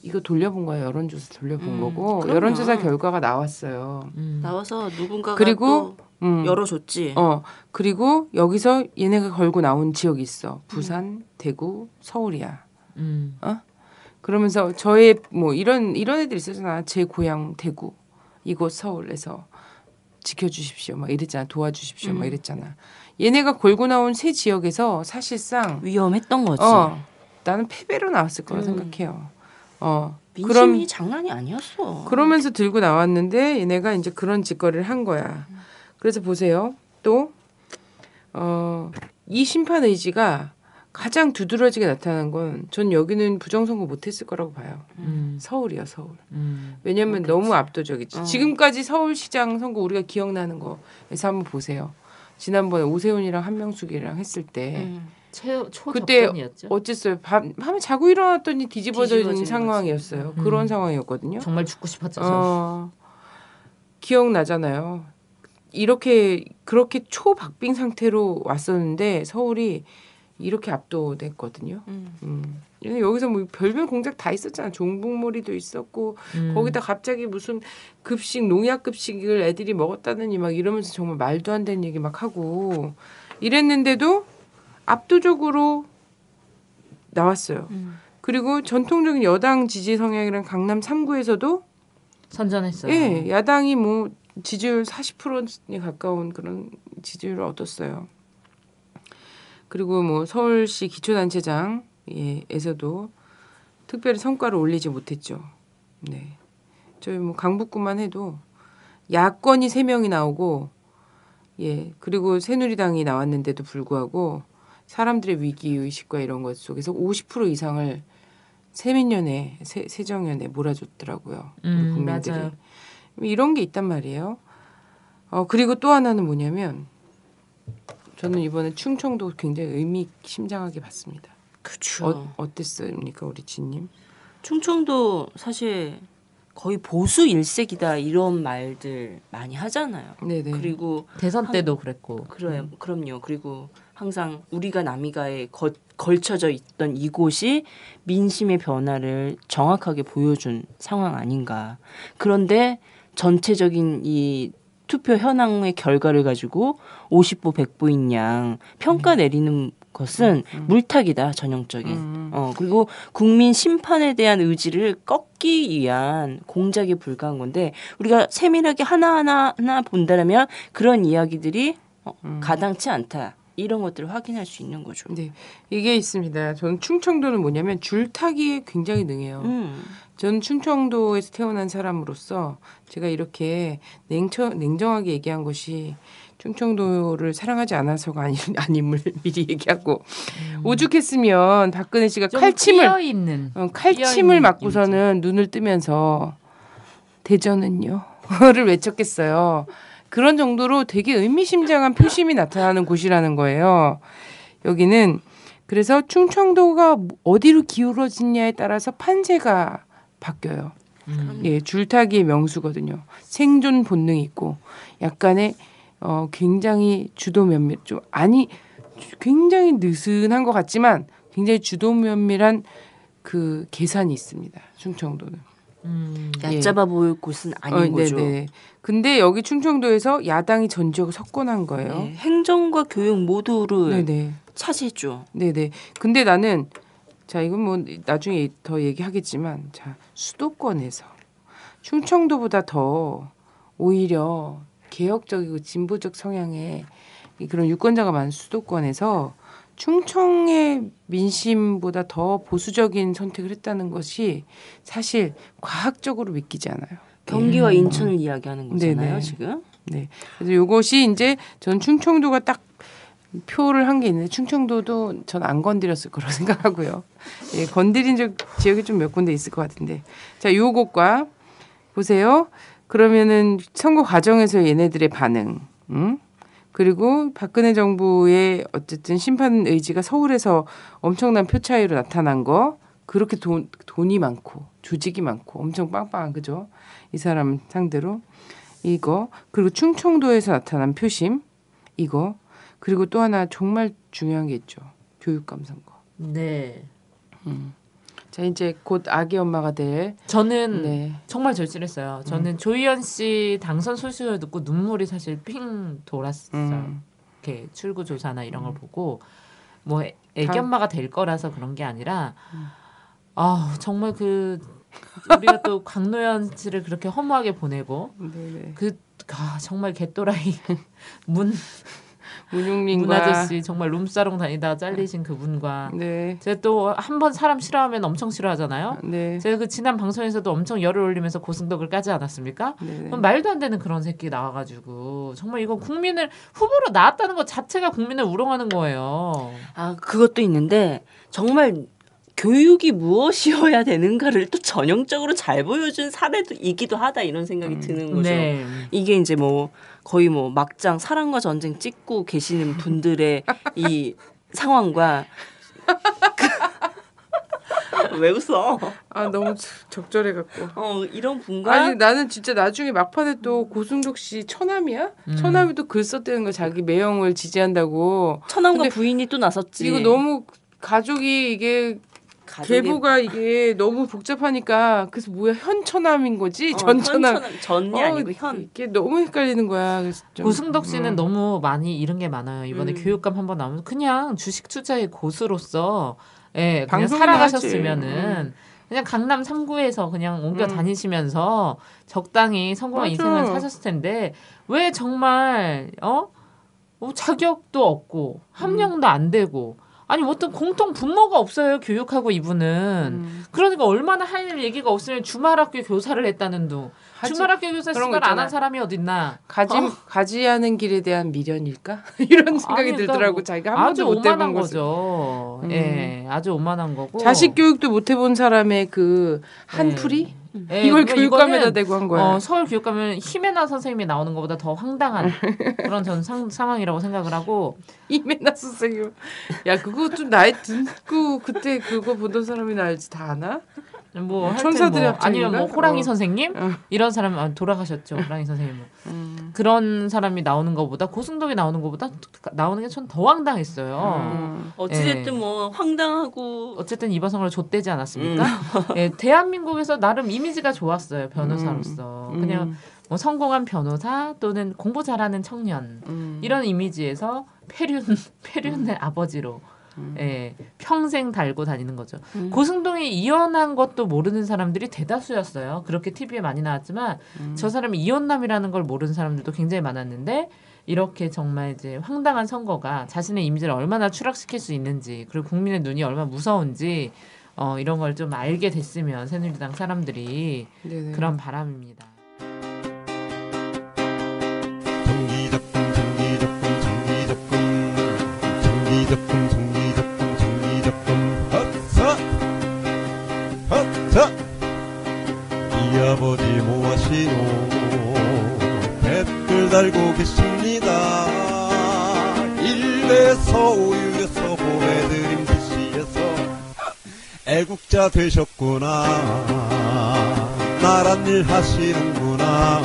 E: 이거 돌려본 거예요. 여론조사 돌려본 거고
F: 그럼요.
E: 여론조사 결과가 나왔어요.
F: 나와서 누군가가
E: 그리고
F: 또 열어줬지.
E: 그리고 여기서 얘네가 걸고 나온 지역이 있어. 부산, 대구, 서울이야. 그러면서 저의 뭐 이런 애들 있었잖아. 제 고향 대구, 이곳 서울에서 지켜주십시오. 막 이랬잖아. 도와주십시오. 막 이랬잖아. 얘네가 걸고 나온 세 지역에서 사실상
F: 위험했던 거지.
E: 나는 패배로 나왔을 거라 생각해요.
F: 민심이 장난이 아니었어.
E: 그러면서 들고 나왔는데 얘네가 이제 그런 짓거리를 한 거야. 그래서 보세요. 또 이 심판 의지가 가장 두드러지게 나타난 건 전 여기는 부정선거 못했을 거라고 봐요. 서울이야 서울. 왜냐하면 너무 압도적이지. 지금까지 서울시장 선거 우리가 기억나는 거에서 한번 보세요. 지난번에 오세훈이랑 한명숙이랑 했을 때 그때 어쨌어요. 밤에 자고 일어났더니 뒤집어진 상황이었어요. 그런 상황이었거든요.
G: 정말 죽고 싶었죠.
E: 기억나잖아요. 그렇게 초박빙 상태로 왔었는데 서울이 이렇게 압도됐거든요. 여기서 뭐 별별 공작 다 있었잖아. 종북몰이도 있었고 거기다 갑자기 무슨 농약 급식을 애들이 먹었다느니 막 이러면서 정말 말도 안 되는 얘기 막 하고 이랬는데도 압도적으로 나왔어요. 그리고 전통적인 여당 지지 성향이란 강남 3구에서도
G: 선전했어요.
E: 예, 야당이 뭐 지지율 40%에 가까운 그런 지지율을 얻었어요. 그리고 뭐 서울시 기초단체장에서도 특별히 성과를 올리지 못했죠. 네, 저희 뭐 강북구만 해도 야권이 3명이 나오고 그리고 새누리당이 나왔는데도 불구하고 사람들의 위기의식과 이런 것 속에서 50% 이상을 새민연회, 새정연회 몰아줬더라고요. 우리 국민들이.
G: 맞아요.
E: 이런 게 있단 말이에요. 그리고 또 하나는 뭐냐면 저는 이번에 충청도 굉장히 의미심장하게 봤습니다.
F: 그렇죠.
E: 어땠습니까, 우리 지님?
F: 충청도 사실 거의 보수 일색이다 이런 말들 많이 하잖아요.
E: 네네.
F: 그리고
G: 대선 때도 그랬고.
F: 그럼요. 그리고 항상 우리가 남이가에 걸쳐져 있던 이곳이 민심의 변화를 정확하게 보여준 상황 아닌가. 그런데 전체적인 이 투표 현황의 결과를 가지고 50보 100보인 양 평가 내리는 것은 물타기다 전형적인. 그리고 국민 심판에 대한 의지를 꺾기 위한 공작에 불과한 건데 우리가 세밀하게 하나하나 본다면 그런 이야기들이 가당치 않다. 이런 것들을 확인할 수 있는 거죠.
E: 네, 이게 있습니다. 저는 충청도는 뭐냐면 줄타기에 굉장히 능해요. 저는 충청도에서 태어난 사람으로서 제가 이렇게 냉정하게 얘기한 것이 충청도를 사랑하지 않아서가 아님을 미리 얘기하고 오죽했으면 박근혜 씨가 칼침을 맞고서는 눈을 뜨면서 대전은요?를 외쳤겠어요. 그런 정도로 되게 의미심장한 표심이 나타나는 곳이라는 거예요. 여기는 그래서 충청도가 어디로 기울어지냐에 따라서 판세가 바뀌어요. 예, 줄타기의 명수거든요. 생존 본능이 있고 약간의 굉장히 주도 면밀 굉장히 느슨한 것 같지만 굉장히 주도 면밀한 그 계산이 있습니다. 충청도는.
F: 얕잡아 보일 곳은 아닌 거죠.
E: 네네. 근데 여기 충청도에서 야당이 전 지역을 석권한 거예요.
F: 네, 행정과 교육 모두를
E: 네네.
F: 차지했죠.
E: 네네. 근데 나는 자 이건 뭐 나중에 더 얘기하겠지만 자 수도권에서 충청도보다 더 오히려 개혁적이고 진보적 성향의 그런 유권자가 많은 수도권에서 충청의 민심보다 더 보수적인 선택을 했다는 것이 사실 과학적으로 믿기지 않아요.
F: 경기와 인천을 이야기하는 거잖아요,
E: 네네.
F: 지금.
E: 네. 그래서 이것이 이제 전 충청도가 딱 표를 한 게 있는데 충청도도 전 안 건드렸을 거라고 생각하고요. 예, 건드린 지역이 좀 몇 군데 있을 것 같은데. 자, 요것과 보세요. 그러면은 선거 과정에서 얘네들의 반응. 그리고 박근혜 정부의 어쨌든 심판 의지가 서울에서 엄청난 표 차이로 나타난 거. 그렇게 돈이 많고 조직이 많고 엄청 빵빵한 그죠? 이 사람 상대로 이거 그리고 충청도에서 나타난 표심 이거 그리고 또 하나 정말 중요한 게 있죠. 교육감 선거.
G: 네.
E: 자 이제 곧 아기 엄마가 될
G: 저는
E: 네.
G: 정말 절실했어요. 저는 조희연 씨 당선 소식을 듣고 눈물이 사실 핑 돌았어요. 이렇게 출구 조사나 이런 걸 보고 뭐 애기 엄마가 될 거라서 그런 게 아니라 아 정말 우리가 또 강노현 씨를 그렇게 허무하게 보내고
E: 네네.
G: 정말 개또라이
E: 문용민과
G: 문 아저씨 정말 룸사롱 다니다가 잘리신 그분과
E: 네.
G: 제가 또 한 번 사람 싫어하면 엄청 싫어하잖아요.
E: 네.
G: 제가 그 지난 방송에서도 엄청 열을 올리면서 고승덕을 까지 않았습니까?
E: 네네.
G: 말도 안 되는 그런 새끼 나와가지고 정말 이거 국민을 후보로 나왔다는 것 자체가 국민을 우롱하는 거예요.
F: 아, 그것도 있는데 정말 교육이 무엇이어야 되는가를 또 전형적으로 잘 보여준 사례이기도 하다 이런 생각이 드는 거죠.
G: 네.
F: 이게 이제 뭐 거의 뭐 막장 사랑과 전쟁 찍고 계시는 분들의 이 상황과 왜 웃어?
E: 아 너무 적절해갖고.
F: 이런 분과
E: 아니 나는 진짜 나중에 막판에 또 고승덕 씨 처남이야? 처남이 또 글 썼다는 거 자기 매형을 지지한다고.
F: 처남과
E: 근데
F: 부인이 또 나섰지.
E: 이거 너무 가족이 이게 계보가 이게 너무 복잡하니까 그래서 뭐야 현처남인 거지 전처남
F: 전이 아니고 현.
E: 이게 너무 헷갈리는 거야. 그래서 좀,
G: 고승덕 씨는 너무 많이 잃은 게 많아요. 이번에 교육감 한번 나오면 그냥 주식 투자의 고수로서 그냥
E: 방송이나
G: 살아가셨으면은 그냥 강남 3구에서 그냥 옮겨 다니시면서 적당히 성공한
E: 맞아.
G: 인생을 사셨을 텐데 왜 정말 자격도 없고 함량도 안 되고 아니 어떤 공통 분모가 없어요. 교육하고 이분은. 그러니까 얼마나 할 얘기가 없으면 주말학교 교사를 했다는 둥. 주말학교 교사 시발 안 한 사람이 어딨나.
E: 가지하는 길에 대한 미련일까? 이런 생각이 들더라고.
G: 뭐
E: 자기가 한
G: 아주
E: 번도 못 해본
G: 오만한
E: 것을.
G: 거죠. 예, 아주 오만한 거고.
E: 자식 교육도 못 해본 사람의 그 한풀이?
G: 예,
E: 이걸
G: 그러니까
E: 교육감에다
G: 이거는,
E: 대고 한 거야.
G: 서울 교육감은 히메나 선생님이 나오는 것보다 더 황당한 그런 전 상황이라고 생각을 하고.
E: 이메나 선생님. 야 그거 좀 나이 듣고 그때 그거 보던 사람이나 알지 다 아나?
G: 뭐
E: 천사들의
G: 뭐, 아니면
E: 합창인가?
G: 뭐 호랑이 선생님 이런 사람 돌아가셨죠. 호랑이 선생님은 그런 사람이 나오는 것보다 고승덕이 나오는 것보다 나오는 게 전 더 황당했어요.
F: 어찌됐든
G: 예.
F: 뭐 황당하고
G: 어쨌든 이번 선거를 좆되지 않았습니까? 예, 대한민국에서 나름 이미지가 좋았어요. 변호사로서 그냥 뭐 성공한 변호사 또는 공부 잘하는 청년 이런 이미지에서 폐륜의 아버지로 예, 평생 달고 다니는 거죠. 고승동이 이혼한 것도 모르는 사람들이 대다수였어요. 그렇게 TV에 많이 나왔지만 저 사람이 이혼남이라는 걸 모르는 사람들도 굉장히 많았는데 이렇게 정말 이제 황당한 선거가 자신의 이미지를 얼마나 추락시킬 수 있는지 그리고 국민의 눈이 얼마나 무서운지 이런 걸 좀 알게 됐으면 새누리당 사람들이
E: 네네.
G: 그런 바람입니다.
B: 이 아버지 뭐하시노 댓글 달고 계십니다. 일베에서 우유에서 보내드림 DC에서 애국자 되셨구나. 나란 일 하시는구나.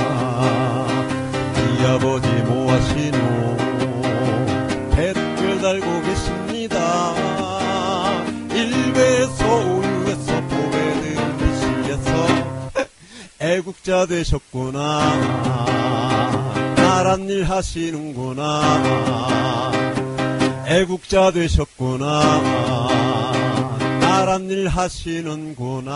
B: 이 아버지 뭐하시노 댓글 달고 계십니다. 일베에서 우유에서 보내드림 DC에서 애국자 되셨구나. 나란 일 하시는구나. 애국자 되셨구나. 나란 일 하시는구나.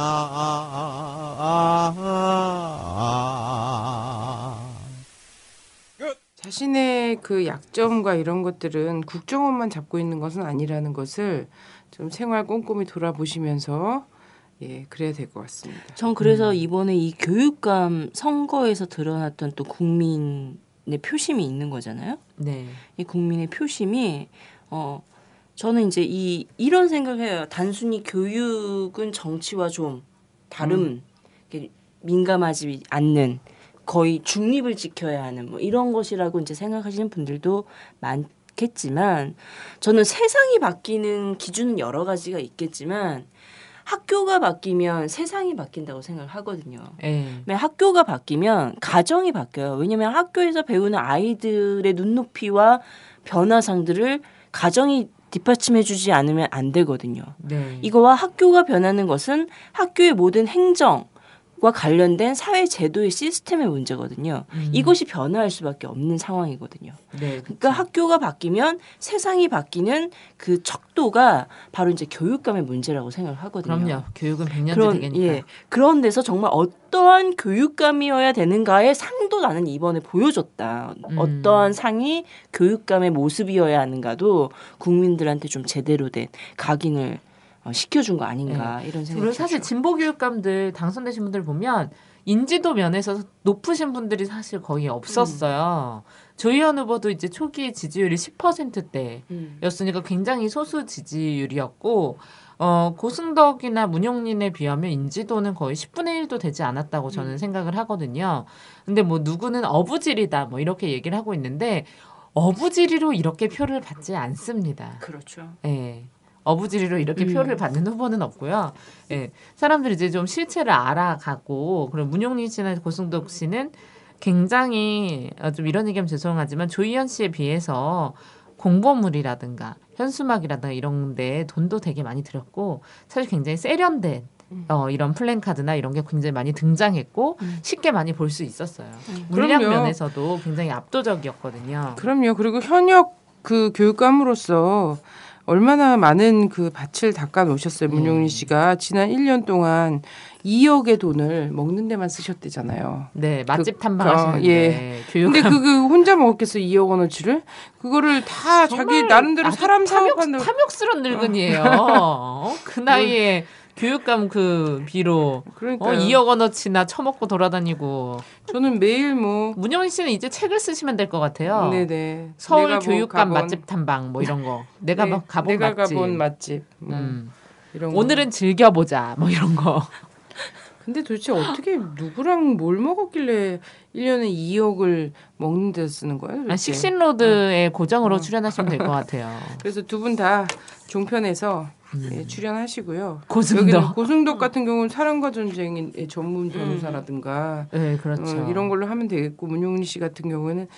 E: 자신의 그 약점과 이런 것들은 국정원만 잡고 있는 것은 아니라는 것을 좀 생활 꼼꼼히 돌아보시면서 그래야 될 것 같습니다.
F: 전 그래서 이번에 이 교육감 선거에서 드러났던 또 국민의 표심이 있는 거잖아요.
G: 네.
F: 이 국민의 표심이 저는 이제 이런 생각을 해요. 단순히 교육은 정치와 좀 다른 민감하지 않는 거의 중립을 지켜야 하는 뭐 이런 것이라고 이제 생각하시는 분들도 많겠지만 저는 세상이 바뀌는 기준은 여러 가지가 있겠지만 학교가 바뀌면 세상이 바뀐다고 생각을 하거든요. 학교가 바뀌면 가정이 바뀌어요. 왜냐하면 학교에서 배우는 아이들의 눈높이와 변화상들을 가정이 뒷받침해주지 않으면 안 되거든요.
G: 네.
F: 이거와 학교가 변하는 것은 학교의 모든 행정과 관련된 사회 제도의 시스템의 문제거든요. 이것이 변화할 수밖에 없는 상황이거든요.
G: 네,
F: 그러니까 학교가 바뀌면 세상이 바뀌는 그 척도가 바로 이제 교육감의 문제라고 생각을 하거든요.
G: 그럼요. 교육은 100년째 되겠니까.
F: 그런 데서 정말 어떠한 교육감이어야 되는가의 상도 나는 이번에 보여줬다. 어떠한 상이 교육감의 모습이어야 하는가도 국민들한테 좀 제대로 된 각인을 시켜준 거 아닌가 이런 생각이
G: 그리고 사실 진보 교육감들 당선되신 분들 보면 인지도 면에서 높으신 분들이 사실 거의 없었어요. 조희연 후보도 이제 초기 지지율이 10%대였으니까 굉장히 소수 지지율이었고 고승덕이나 문용린에 비하면 인지도는 거의 10분의 1도 되지 않았다고 저는 생각을 하거든요. 근데 뭐 누구는 어부지리다 뭐 이렇게 얘기를 하고 있는데 어부지리로 이렇게 표를 받지 않습니다.
F: 그렇죠.
G: 네. 어부지리로 이렇게 표를 받는 후보는 없고요. 예, 사람들이 이제 좀 실체를 알아가고 그리고 문용린 씨나 고승덕 씨는 굉장히 좀 이런 얘기하면 죄송하지만 조희연 씨에 비해서 공보물이라든가 현수막이라든가 이런 데 돈도 되게 많이 들였고 사실 굉장히 세련된 이런 플랜카드나 이런 게 굉장히 많이 등장했고 쉽게 많이 볼 수 있었어요. 물량
E: 그럼요.
G: 면에서도 굉장히 압도적이었거든요.
E: 그럼요. 그리고 현역 그 교육감으로서 얼마나 많은 그 밭을 닦아 놓으셨어요. 문용린 씨가 지난 1년 동안 2억의 돈을 먹는 데만 쓰셨대잖아요.
G: 네, 맛집 탐방하시는데
E: 근데 그 혼자 먹었겠어 2억 원어치를? 그거를 다 자기 나름대로 사람 사업한다고.
G: 탐욕스러운 늙은이에요. 그 나이에 교육감 그 비로 2억 원어치나 처먹고 돌아다니고.
E: 저는 매일 뭐
G: 문영희 씨는 이제 책을 쓰시면 될 것 같아요.
E: 네네.
G: 서울 교육감 맛집 탐방 뭐 이런 거. 내가 가본 맛집.
E: 이런
G: 오늘은
E: 거.
G: 즐겨보자 뭐 이런 거.
E: 근데 도대체 어떻게 누구랑 뭘 먹었길래 1년에 2억을 먹는 데 쓰는 거예요?
G: 식신로드에 고정으로 출연하시면 될 것 같아요.
E: 그래서 두 분 다 종편에서 출연하시고요.
G: 고승덕
E: 같은 경우는 사랑과 전쟁의 전문 변호사라든가
G: 네, 그렇죠.
E: 이런 걸로 하면 되겠고 문용린 씨 같은 경우는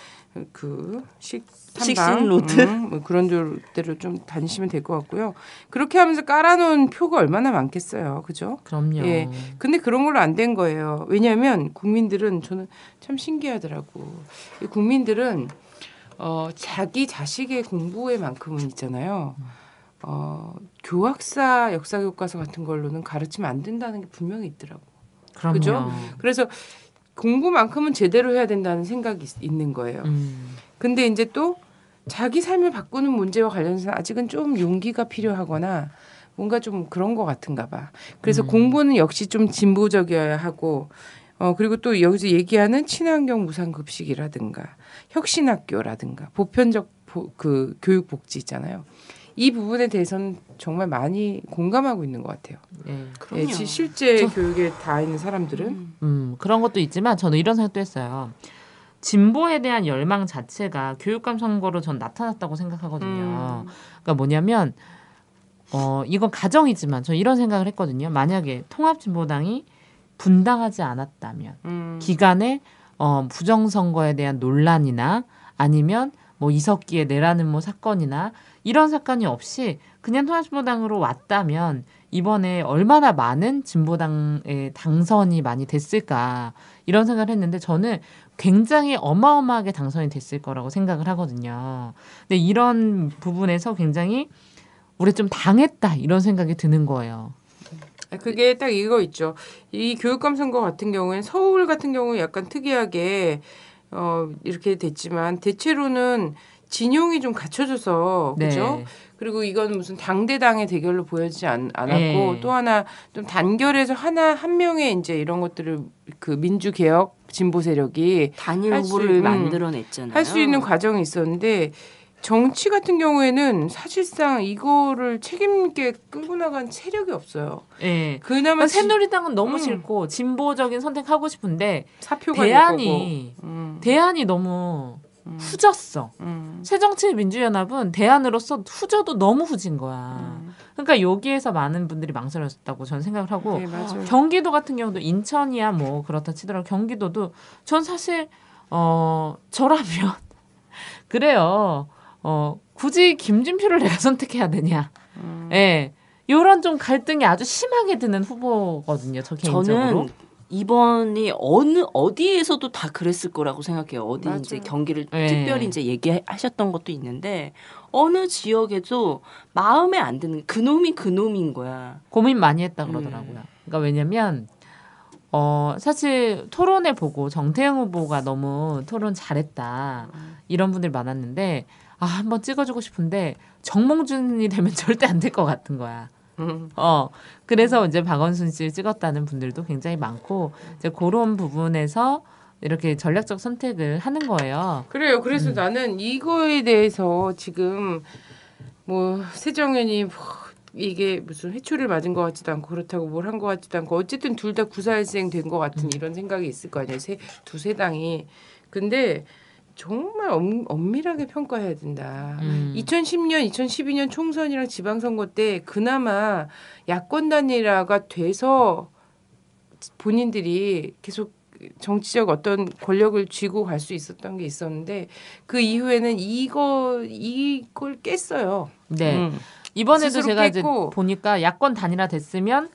E: 그
F: 식신로드
E: 뭐 그런 데로 좀 다니시면 될 것 같고요. 그렇게 하면서 깔아놓은 표가 얼마나 많겠어요, 그죠?
G: 그럼요.
E: 예. 근데 그런 걸로 안 된 거예요. 왜냐하면 국민들은 저는 참 신기하더라고. 국민들은 자기 자식의 공부에만큼은 있잖아요. 교학사 역사교과서 같은 걸로는 가르치면 안 된다는 게 분명히 있더라고.
G: 그럼요.
E: 그죠? 그래서 공부만큼은 제대로 해야 된다는 생각이 있는 거예요. 근데 이제 또 자기 삶을 바꾸는 문제와 관련해서 아직은 좀 용기가 필요하거나 뭔가 좀 그런 것 같은가 봐. 그래서 공부는 역시 좀 진보적이어야 하고 그리고 또 여기서 얘기하는 친환경 무상급식이라든가 혁신학교라든가 보편적 그 교육복지 있잖아요. 이 부분에 대해서는 정말 많이 공감하고 있는 것 같아요.
F: 그럼요.
E: 실제 교육에 다 있는 사람들은.
G: 그런 것도 있지만 저는 이런 생각도 했어요. 진보에 대한 열망 자체가 교육감 선거로 전 나타났다고 생각하거든요. 그러니까 뭐냐면 이건 가정이지만 저 이런 생각을 했거든요. 만약에 통합진보당이 분당하지 않았다면 기간에 부정선거에 대한 논란이나 아니면 뭐 이석기의 내라는 뭐 사건이나 이런 사건이 없이 그냥 통합진보당으로 왔다면 이번에 얼마나 많은 진보당의 당선이 많이 됐을까 이런 생각을 했는데 저는 굉장히 어마어마하게 당선이 됐을 거라고 생각을 하거든요. 근데 이런 부분에서 굉장히 우리 좀 당했다 이런 생각이 드는 거예요.
E: 그게 딱 이거 있죠. 이 교육감 선거 같은 경우에는 서울 같은 경우 약간 특이하게 이렇게 됐지만 대체로는 진용이 좀 갖춰져서 그죠?
G: 네.
E: 그리고 이건 무슨 당대당의 대결로 보여지지 않았고
G: 네.
E: 또 하나 좀 단결해서 한 명의 이제 이런 것들을 그 민주개혁 진보 세력이
F: 단일
E: 할 수
F: 후보를 만들어냈잖아요.
E: 할 수 있는 과정이 있었는데 정치 같은 경우에는 사실상 이거를 책임 있게 끌고 나간 세력이 없어요.
G: 예.
E: 그나마
G: 새누리당은 너무 싫고 진보적인 선택하고 싶은데
E: 사표가
G: 대안이 너무 후졌어. 새정치민주연합은 대안으로서 후져도 너무 후진 거야. 그러니까 여기에서 많은 분들이 망설였다고 저는 생각을 하고
E: 네, 맞아요.
G: 경기도 같은 경우도 인천이야 뭐 그렇다 치더라도 경기도도 전 사실 저라면 그래요. 굳이 김진표를 내가 선택해야 되냐. 예. 요런 좀 갈등이 아주 심하게 드는 후보거든요. 저 개인적으로.
F: 저는 이번이 어디에서도 다 그랬을 거라고 생각해요. 어디
E: 맞아요.
F: 이제 경기를
G: 네.
F: 특별히 이제 얘기하셨던 것도 있는데 어느 지역에도 마음에 안 드는 그놈인 거야.
G: 고민 많이 했다 그러더라고요. 그러니까 왜냐면 사실 토론회 보고 정태영 후보가 너무 토론 잘했다. 이런 분들이 많았는데 한번 찍어주고 싶은데 정몽준이 되면 절대 안 될 것 같은 거야. 그래서 이제 박원순 씨를 찍었다는 분들도 굉장히 많고 이제 그런 부분에서 이렇게 전략적 선택을 하는 거예요.
E: 그래요. 그래서 나는 이거에 대해서 지금 뭐 새정연이 이게 무슨 회초리를 맞은 것 같지도 않고 그렇다고 뭘 한 것 같지도 않고 어쨌든 둘 다 구사일생 된 것 같은 이런 생각이 있을 거 아니에요. 두세 당이. 근데 정말 엄밀하게 평가해야 된다. 2010년, 2012년 총선이랑 지방선거 때 그나마 야권 단일화가 돼서 본인들이 계속 정치적 어떤 권력을 쥐고 갈 수 있었던 게 있었는데 그 이후에는 이걸 깼어요.
G: 네. 이번에도 제가 이제
E: 깼고.
G: 보니까 야권 단일화 됐으면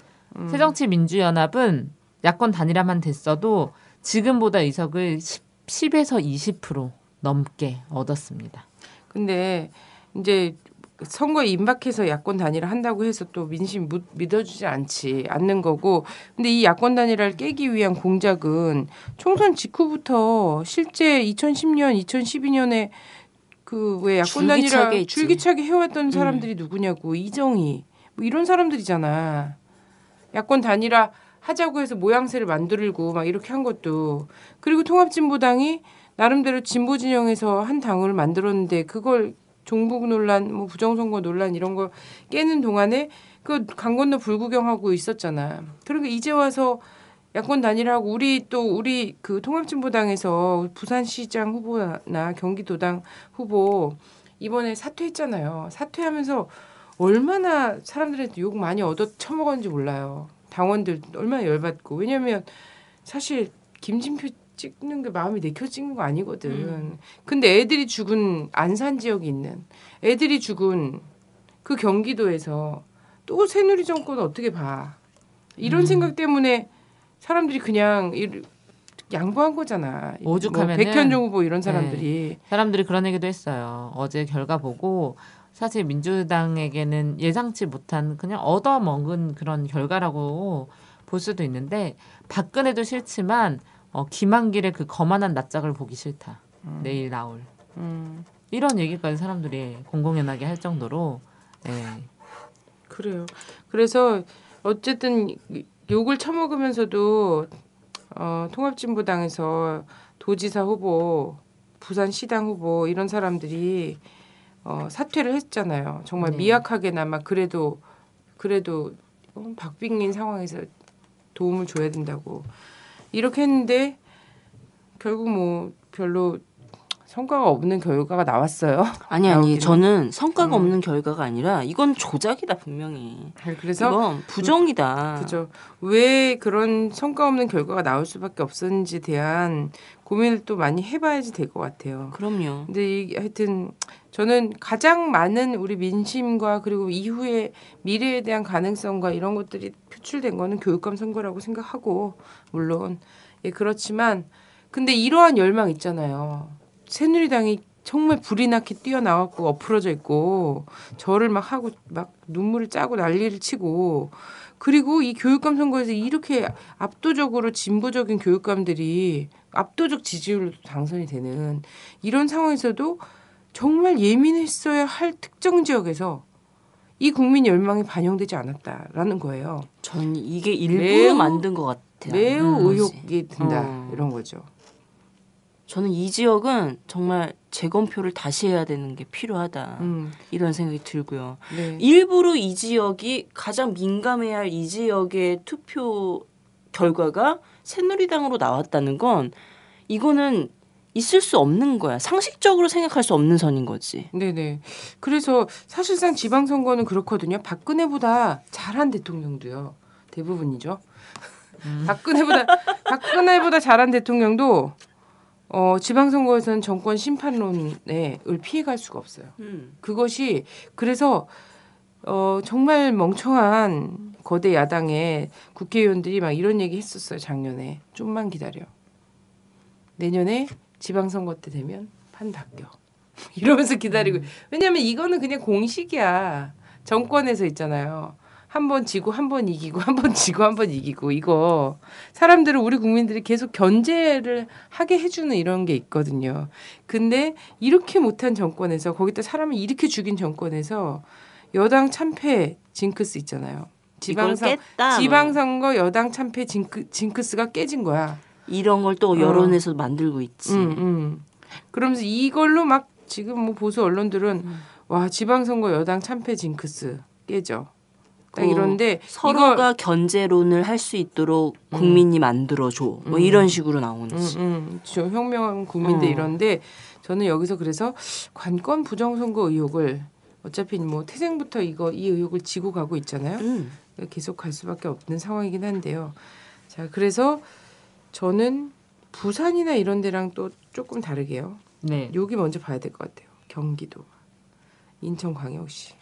G: 새정치민주연합은 야권 단일화만 됐어도 지금보다 의석을 10에서 20% 넘게 얻었습니다.
E: 근데 이제 선거에 임박해서 야권 단일화 한다고 해서 또 민심 믿어주지 않는 거고. 근데 이 야권 단일화를 깨기 위한 공작은 총선 직후부터 실제 2010년, 2012년에 그 왜 야권 단일화 줄기차게 해왔던 사람들이 누구냐고. 이정희 뭐 이런 사람들이잖아. 야권 단일화 하자고 해서 모양새를 만들고 막 이렇게 한 것도. 그리고 통합진보당이 나름대로 진보 진영에서 한 당을 만들었는데 그걸 종북 논란, 뭐 부정선거 논란 이런 거 깨는 동안에 그 강 건너 불구경하고 있었잖아. 그러니까 이제 와서 야권 단일화하고 우리 그 통합진보당에서 부산시장 후보나 경기도당 후보 이번에 사퇴했잖아요. 사퇴하면서 얼마나 사람들한테 욕 많이 얻어 처먹었는지 몰라요. 당원들 얼마나 열받고. 왜냐하면 사실 김진표 찍는 게 마음이 내켜 찍는 거 아니거든. 근데 애들이 죽은 안산 지역에 있는 애들이 죽은 그 경기도에서 또 새누리 정권 어떻게 봐. 이런 생각 때문에 사람들이 그냥 양보한 거잖아.
G: 오죽하면은
E: 백현종 후보 이런 사람들이.
G: 네. 사람들이 그런 얘기도 했어요. 어제 결과 보고 사실 민주당에게는 예상치 못한 그냥 얻어먹은 그런 결과라고 볼 수도 있는데 박근혜도 싫지만 김한길의 그 거만한 낯짝을 보기 싫다. 내일 나올. 이런 얘기까지 사람들이 공공연하게 할 정도로
E: 그래요. 그래서 어쨌든 욕을 처먹으면서도 통합진보당에서 도지사 후보, 부산시당 후보 이런 사람들이 사퇴를 했잖아요. 정말
G: 네.
E: 미약하게나마 그래도 박빙인 상황에서 도움을 줘야 된다고 이렇게 했는데 결국 뭐 별로 성과가 없는 결과가 나왔어요.
F: 아니
E: 나오기는.
F: 저는 성과가 없는 결과가 아니라 이건 조작이다 분명히.
E: 그래서
F: 이건 부정이다.
E: 그죠. 왜 그런 성과 없는 결과가 나올 수밖에 없었는지에 대한 고민을 또 많이 해봐야지 될 것 같아요.
F: 그럼요.
E: 근데 하여튼 저는 가장 많은 우리 민심과 그리고 이후의 미래에 대한 가능성과 이런 것들이 표출된 거는 교육감 선거라고 생각하고 물론 그렇지만 근데 이러한 열망 있잖아요. 새누리당이 정말 불이 나게 뛰어나왔고 엎으러져 있고 절을 막 하고 막 눈물을 짜고 난리를 치고 그리고 이 교육감 선거에서 이렇게 압도적으로 진보적인 교육감들이 압도적 지지율로 당선이 되는 이런 상황에서도 정말 예민했어야 할 특정 지역에서 이 국민 열망이 반영되지 않았다라는 거예요.
F: 저는 이게 일부러
E: 매우-
F: 만든 것 같아요.
E: 매우 의혹이 든다 이런 거죠.
F: 저는 이 지역은 정말 재검표를 다시 해야 되는 게 필요하다. 이런 생각이 들고요.
E: 네.
F: 일부러 이 지역이 가장 민감해야 할 이 지역의 투표 결과가 새누리당으로 나왔다는 건 이거는 있을 수 없는 거야. 상식적으로 생각할 수 없는 선인 거지.
E: 네네. 그래서 사실상 지방선거는 그렇거든요. 박근혜보다 잘한 대통령도요. 대부분이죠. 박근혜보다 잘한 대통령도 지방선거에서는 정권 심판론에 피해갈 수가 없어요. 그것이 그래서 정말 멍청한 거대 야당의 국회의원들이 막 이런 얘기 했었어요. 작년에. 좀만 기다려. 내년에 지방선거 때 되면 판 바뀌어. 이러면서 기다리고. 왜냐하면 이거는 그냥 공식이야. 정권에서 있잖아요. 한 번 지고 한 번 이기고 한 번 지고 한 번 이기고 이거 사람들은 우리 국민들이 계속 견제를 하게 해주는 이런 게 있거든요. 근데 이렇게 못한 정권에서 거기다 사람을 이렇게 죽인 정권에서 여당 참패 징크스 있잖아요.
F: 이걸 깼다, 뭐.
E: 지방선거 여당 참패 징크스가 깨진 거야.
F: 이런 걸 또 여론에서 만들고 있지.
E: 그러면서 이걸로 막 지금 뭐 보수 언론들은 와 지방선거 여당 참패 징크스 깨져. 딱 이런데
F: 서로가 견제론을 할 수 있도록 국민이 만들어줘. 뭐 이런 식으로 나오는 거지.
E: 저 혁명한 국민들 이런데 저는 여기서 그래서 관권 부정선거 의혹을 어차피 뭐 태생부터 이 의혹을 지고 가고 있잖아요. 계속 갈 수밖에 없는 상황이긴 한데요. 자 그래서 저는 부산이나 이런 데랑 또 조금 다르게요.
G: 네.
E: 여기 먼저 봐야 될 것 같아요. 경기도, 인천광역시.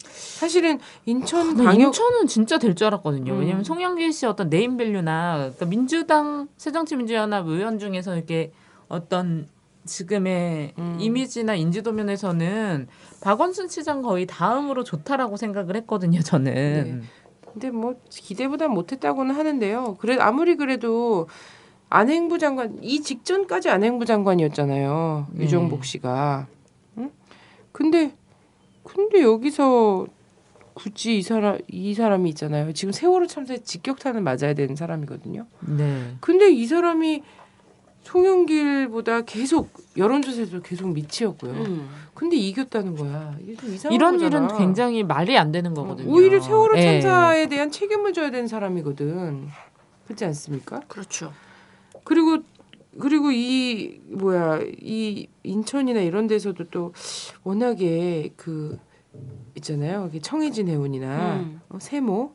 E: 사실은
G: 인천은 진짜 될 줄 알았거든요. 왜냐하면 송영길 씨 어떤 네임밸류나 그러니까 민주당 새정치민주연합 의원 중에서 이렇게 어떤 지금의 이미지나 인지도 면에서는 박원순 시장 거의 다음으로 좋다라고 생각을 했거든요. 저는.
E: 네. 근데 뭐 기대보다 못했다고는 하는데요. 아무리 그래도 안행부 장관 이 직전까지 안행부 장관이었잖아요. 유정복 씨가. 응? 근데 여기서 굳이 이 사람이 있잖아요. 지금 세월호 참사에 직격탄을 맞아야 되는 사람이거든요.
G: 네.
E: 근데 이 사람이 송영길보다 계속 여론조사에서 계속 밑이었고요. 근데 이겼다는 거야. 이게 좀 이상한
G: 이런
E: 거잖아.
G: 일은 굉장히 말이 안 되는 거거든요.
E: 오히려 세월호
G: 예.
E: 참사에 대한 책임을 져야 되는 사람이거든. 그렇지 않습니까?
F: 그렇죠.
E: 그리고 이 인천이나 이런 데서도 또 워낙에 있잖아요. 청해진 해운이나 세모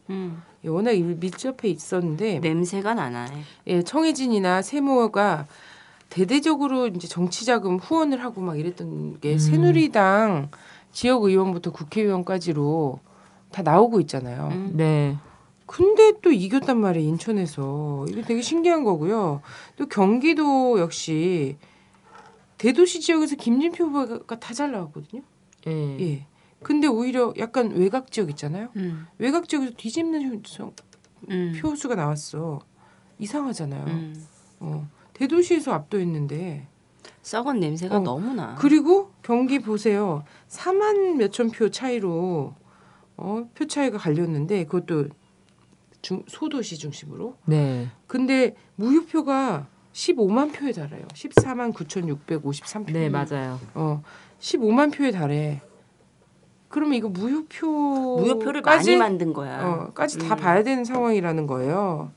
E: 워낙 밀접해 있었는데
F: 냄새가 나나.
E: 예, 청해진이나 세모가 대대적으로 이제 정치자금 후원을 하고 막 이랬던 게 새누리당 지역 의원부터 국회의원까지로 다 나오고 있잖아요.
G: 네.
E: 근데 또 이겼단 말이에요. 인천에서. 이게 되게 신기한 거고요. 또 경기도 역시 대도시 지역에서 김진표 후보가 다 잘 나왔거든요.
G: 예.
E: 예. 근데 오히려 약간 외곽 지역 있잖아요. 외곽 지역에서 뒤집는 표수가 나왔어. 이상하잖아요. 대도시에서 압도했는데
F: 썩은 냄새가 너무나.
E: 그리고 경기 보세요. 4만 몇천 표 차이로 표 차이가 갈렸는데 그것도 소도시 중심으로.
G: 네.
E: 근데 무효표가 15만 표에 달해요. 14만 9,653표.
G: 네, 맞아요.
E: 15만 표에 달해. 그러면 이거
F: 무효표를 많이 만든 거야.
E: 까지 다 봐야 되는 상황이라는 거예요.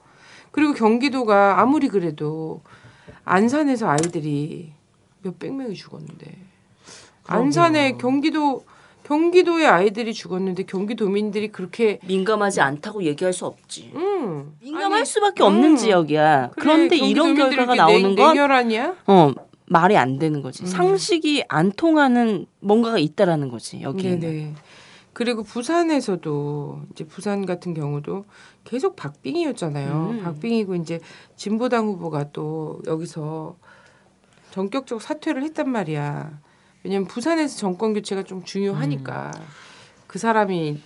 E: 그리고 경기도가 아무리 그래도 안산에서 아이들이 몇백 명이 죽었는데 안산에 경기도의 아이들이 죽었는데 경기도민들이 그렇게
F: 민감하지 않다고 얘기할 수 없지. 민감할
E: 아니,
F: 수밖에 없는 지역이야.
E: 그래,
F: 그런데 이런 결과가 나오는 건
E: 냉혈하냐?
F: 말이 안 되는 거지. 상식이 안 통하는 뭔가가 있다라는 거지. 여기에는.
E: 네네. 그리고 부산에서도 이제 부산 같은 경우도 계속 박빙이었잖아요. 박빙이고 이제 진보당 후보가 또 여기서 전격적 사퇴를 했단 말이야. 왜냐면 부산에서 정권 교체가 좀 중요하니까 그 사람이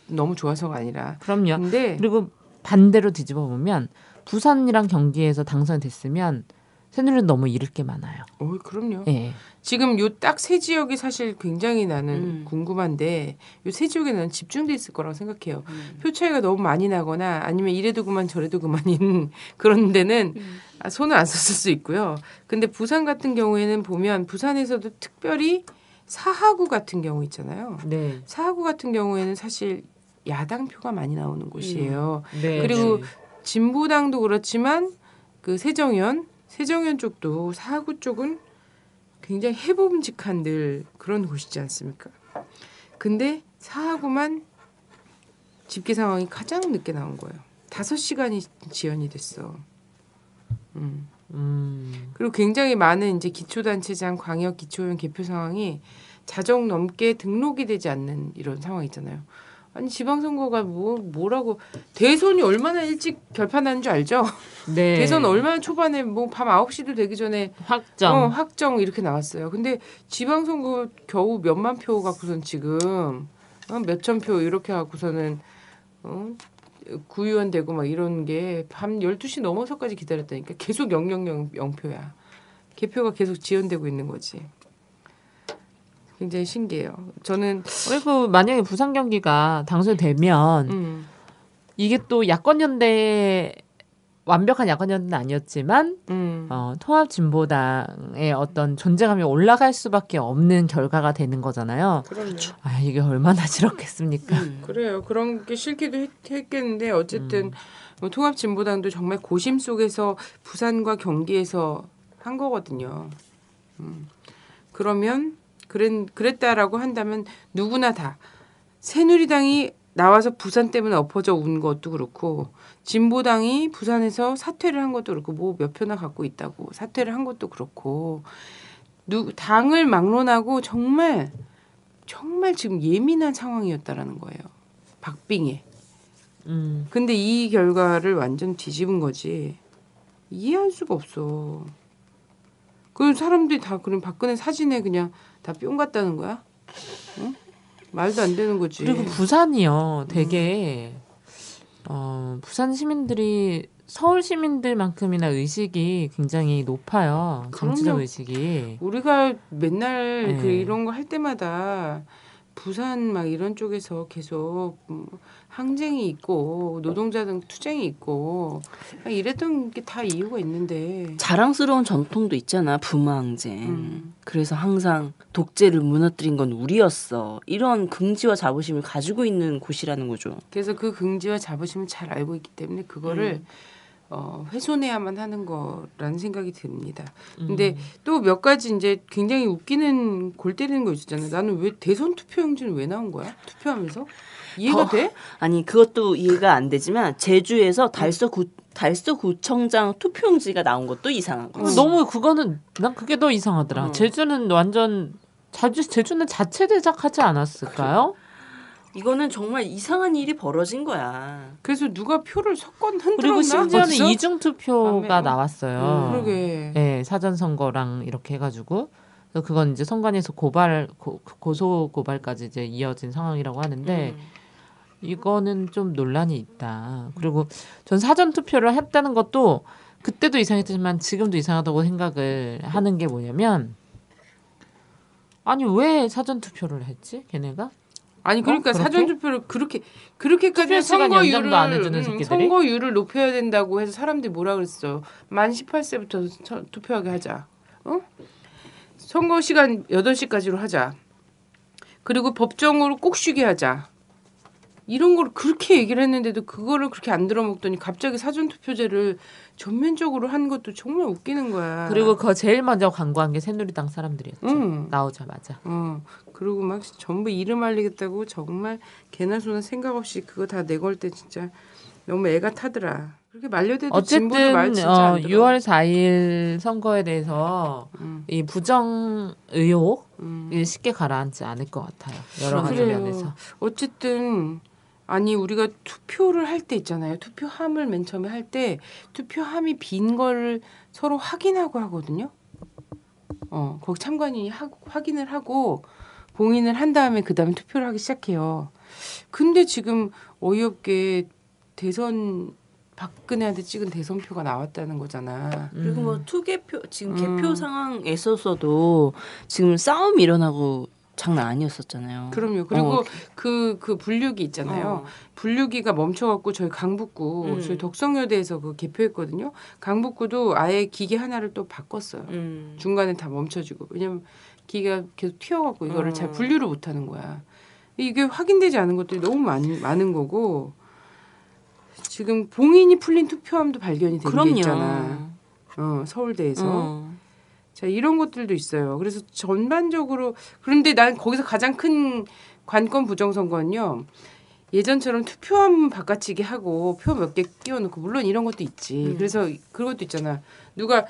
E: 너무 좋아서가 아니라.
G: 그럼요.
E: 근데
G: 그리고 반대로 뒤집어 보면 부산이랑 경기에서 당선이 됐으면 새누리는 너무 잃을 게 많아요.
E: 그럼요.
G: 네.
E: 지금 요 딱 세 지역이 사실 굉장히 나는 궁금한데 요 세 지역에 나는 집중돼 있을 거라고 생각해요. 표 차이가 너무 많이 나거나 아니면 이래도 그만 저래도 그만인 그런 데는 손을 안 썼을 수 있고요. 근데 부산 같은 경우에는 보면 부산에서도 특별히 사하구 같은 경우 있잖아요.
G: 네.
E: 사하구 같은 경우에는 사실 야당 표가 많이 나오는 곳이에요.
G: 네.
E: 그리고
G: 네.
E: 진보당도 그렇지만 그 세정연 쪽도 사하구 쪽은 굉장히 해봄직한 늘 그런 곳이지 않습니까? 근데 사하구만 집계 상황이 가장 늦게 나온 거예요. 5시간이 지연이 됐어. 그리고 굉장히 많은 이제 기초단체장, 광역 기초의원 개표 상황이 자정 넘게 등록이 되지 않는 이런 상황 있잖아요. 아니 지방선거가 뭐라고 대선이 얼마나 일찍 결판나는 줄 알죠?
G: 네.
E: 대선 얼마나 초반에 밤 9시도 되기 전에 확정 이렇게 나왔어요. 근데 지방선거 겨우 몇만 표 갖고선 지금 몇천 표 이렇게 갖고서는 구의원 되고 막 이런 게 밤 12시 넘어서까지 기다렸다니까 계속 000표야. 개표가 계속 지연되고 있는 거지. 굉장히 신기해요. 저는
G: 그리고 만약에 부산 경기가 당선되면 이게 또 야권연대 완벽한 야권연대는 아니었지만 통합진보당의 어떤 존재감이 올라갈 수밖에 없는 결과가 되는 거잖아요.
E: 그렇죠.
G: 이게 얼마나 싫었겠습니까?
E: 그래요. 그런 게 싫기도 했겠는데 어쨌든 통합진보당도 정말 고심 속에서 부산과 경기에서 한 거거든요. 그러면 그랬다라고 한다면 누구나 다 새누리당이 나와서 부산 때문에 엎어져 온 것도 그렇고 진보당이 부산에서 사퇴를 한 것도 그렇고 몇 표나 갖고 있다고 사퇴를 한 것도 그렇고 당을 막론하고 정말 지금 예민한 상황이었다라는 거예요. 박빙에. 근데 이 결과를 완전 뒤집은 거지. 이해할 수가 없어. 그 사람들이 다 그럼 박근혜 사진에 그냥 다 뿅 같다는 거야? 응? 말도 안 되는 거지.
G: 그리고 부산이요. 되게 부산 시민들이 서울 시민들만큼이나 의식이 굉장히 높아요. 정치적
E: 그럼요.
G: 의식이.
E: 우리가 맨날
G: 네.
E: 이런 거 할 때마다 부산 막 이런 쪽에서 계속 항쟁이 있고 노동자들 투쟁이 있고 이랬던 게 다 이유가 있는데
F: 자랑스러운 전통도 있잖아. 부마항쟁. 그래서 항상 독재를 무너뜨린 건 우리였어. 이런 긍지와 자부심을 가지고 있는 곳이라는 거죠.
E: 그래서 그 긍지와 자부심을 잘 알고 있기 때문에 그거를 훼손해야만 하는 거라는 생각이 듭니다. 근데 또 몇 가지 이제 굉장히 웃기는 골 때리는 거 있었잖아요. 나는 왜 대선 투표용지는 왜 나온 거야? 투표하면서 이해가 돼?
F: 아니 그것도 이해가 안 되지만 제주에서 달서구청장 투표용지가 나온 것도 이상한 거지.
G: 너무 그거는 난 그게 더 이상하더라. 제주는 완전 제주는 자체 제작하지 않았을까요?
F: 이거는 정말 이상한 일이 벌어진 거야.
E: 그래서 누가 표를 흔들었나?
G: 그리고 심지어는
E: 어디서?
G: 이중 투표가 나왔어요.
E: 그러게.
G: 네, 사전 선거랑 이렇게 해가지고 그래서 그건 이제 선관위에서 고소 고발까지 이제 이어진 상황이라고 하는데 이거는 좀 논란이 있다. 그리고 전 사전 투표를 했다는 것도 그때도 이상했지만 지금도 이상하다고 생각을 하는 게 뭐냐면 아니 왜 사전 투표를 했지? 걔네가?
E: 아니 그러니까
G: 그렇게?
E: 사전 투표를 그렇게까지
G: 투표 시간 연장도 안 해주는 새끼들이?
E: 선거율을 높여야 된다고 해서 사람들이 뭐라 그랬어? 만 18세부터 투표하게 하자. 어? 선거 시간 8시까지로 하자. 그리고 법정으로 꼭 쉬게 하자. 이런 걸 그렇게 얘기를 했는데도 그거를 그렇게 안 들어먹더니 갑자기 사전투표제를 전면적으로 한 것도 정말 웃기는 거야.
G: 그리고 그거 제일 먼저 광고한 게 새누리당 사람들이었죠. 나오자마자.
E: 그리고 막 전부 이름 알리겠다고 정말 개나 소나 생각 없이 그거 다 내걸 때 진짜 너무 애가 타더라. 그렇게 말려대도 진보도 말
G: 어쨌든
E: 진짜 안 들어.
G: 6월 4일 선거에 대해서 이 부정 의혹이 쉽게 가라앉지 않을 것 같아요. 여러 가지
E: 그래요.
G: 면에서.
E: 어쨌든 아니 우리가 투표를 할 때 있잖아요. 투표함을 맨 처음에 할 때 투표함이 빈 걸 서로 확인하고 하거든요. 거기 참관인이 확인을 하고 봉인을 한 다음에 그 다음에 투표를 하기 시작해요. 근데 지금 어이없게 대선 박근혜한테 찍은 대선표가 나왔다는 거잖아.
F: 그리고 뭐 투개표 지금 개표 상황에 있어서도 지금 싸움이 일어나고 장난 아니었었잖아요.
E: 그럼요. 그리고 그 분류기 있잖아요. 분류기가 멈춰갖고 저희 강북구 저희 덕성여대에서 그 개표했거든요. 강북구도 아예 기계 하나를 또 바꿨어요. 중간에 다 멈춰지고 왜냐면 기계가 계속 튀어갖고 이거를 잘 분류를 못하는 거야. 이게 확인되지 않은 것들이 너무 많은 거고 지금 봉인이 풀린 투표함도 발견이 된 게 있잖아. 서울대에서. 자, 이런 것들도 있어요. 그래서 전반적으로 그런데 난 거기서 가장 큰 관건 부정선거는요. 예전처럼 투표함 바꿔치기 하고 표 몇 개 끼워놓고 물론 이런 것도 있지. 그래서 그것도 있잖아. 누가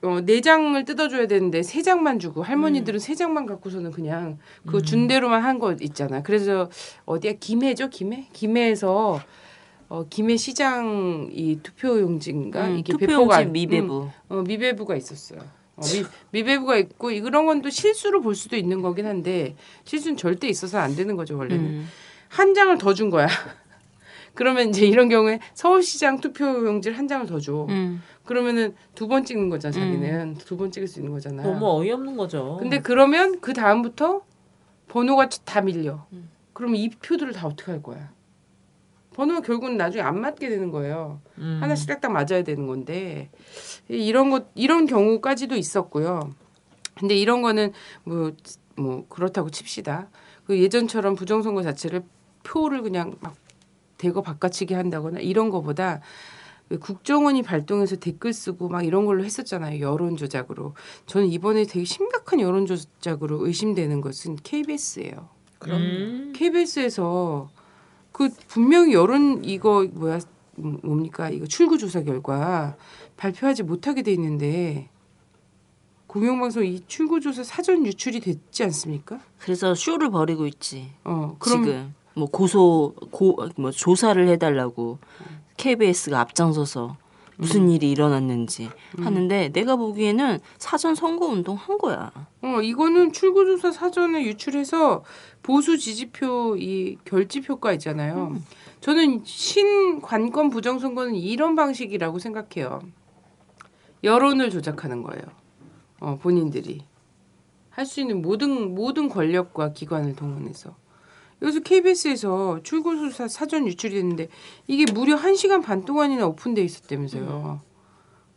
E: 4장을 뜯어줘야 되는데 3장만 주고 할머니들은 3장만 갖고서는 그냥 그 준 대로만 한 거 있잖아. 그래서 어디야 김해죠? 김해에서 김해 시장 이 투표용지인가 이게 배포가
F: 미배부
E: 미배부가 있었어요. 미배부가 있고 이런 건 또 실수로 볼 수도 있는 거긴 한데 실수는 절대 있어서 안 되는 거죠 원래는. 한 장을 더 준 거야. 그러면 이제 이런 경우에 서울시장 투표용지를 한 장을 더 줘. 그러면은 2번 찍는 거잖아 자기는. 2번 찍을 수 있는 거잖아.
G: 너무 어이없는 거죠.
E: 근데 그러면 그 다음부터 번호가 다 밀려. 그러면 이 표들을 다 어떻게 할 거야? 번호가 결국은 나중에 안 맞게 되는 거예요. 하나씩 딱딱 맞아야 되는 건데 이런 경우까지도 있었고요. 근데 이런 거는 뭐 그렇다고 칩시다. 그 예전처럼 부정선거 자체를 표를 그냥 막 대거 바꿔치기 한다거나 이런 거보다 국정원이 발동해서 댓글 쓰고 막 이런 걸로 했었잖아요. 여론 조작으로. 저는 이번에 되게 심각한 여론 조작으로 의심되는 것은 KBS예요.
G: 그럼
E: KBS에서 그 분명히 여론 이거 뭡니까 이거 출구 조사 결과 발표하지 못하게 돼 있는데 공영방송 이 출구 조사 사전 유출이 됐지 않습니까?
F: 그래서 쇼를 벌이고 있지.
E: 그럼
F: 지금 뭐 조사를 해달라고 KBS가 앞장서서 무슨 일이 일어났는지 하는데 내가 보기에는 사전 선거 운동 한 거야.
E: 이거는 출구조사 사전에 유출해서 보수 지지표 이 결집효과 있잖아요. 저는 신관건 부정선거는 이런 방식이라고 생각해요. 여론을 조작하는 거예요. 본인들이 할 수 있는 모든 권력과 기관을 동원해서. 여기서 KBS에서 출구조사 사전 유출이 됐는데 이게 무려 1시간 반 동안이나 오픈돼 있었다면서요.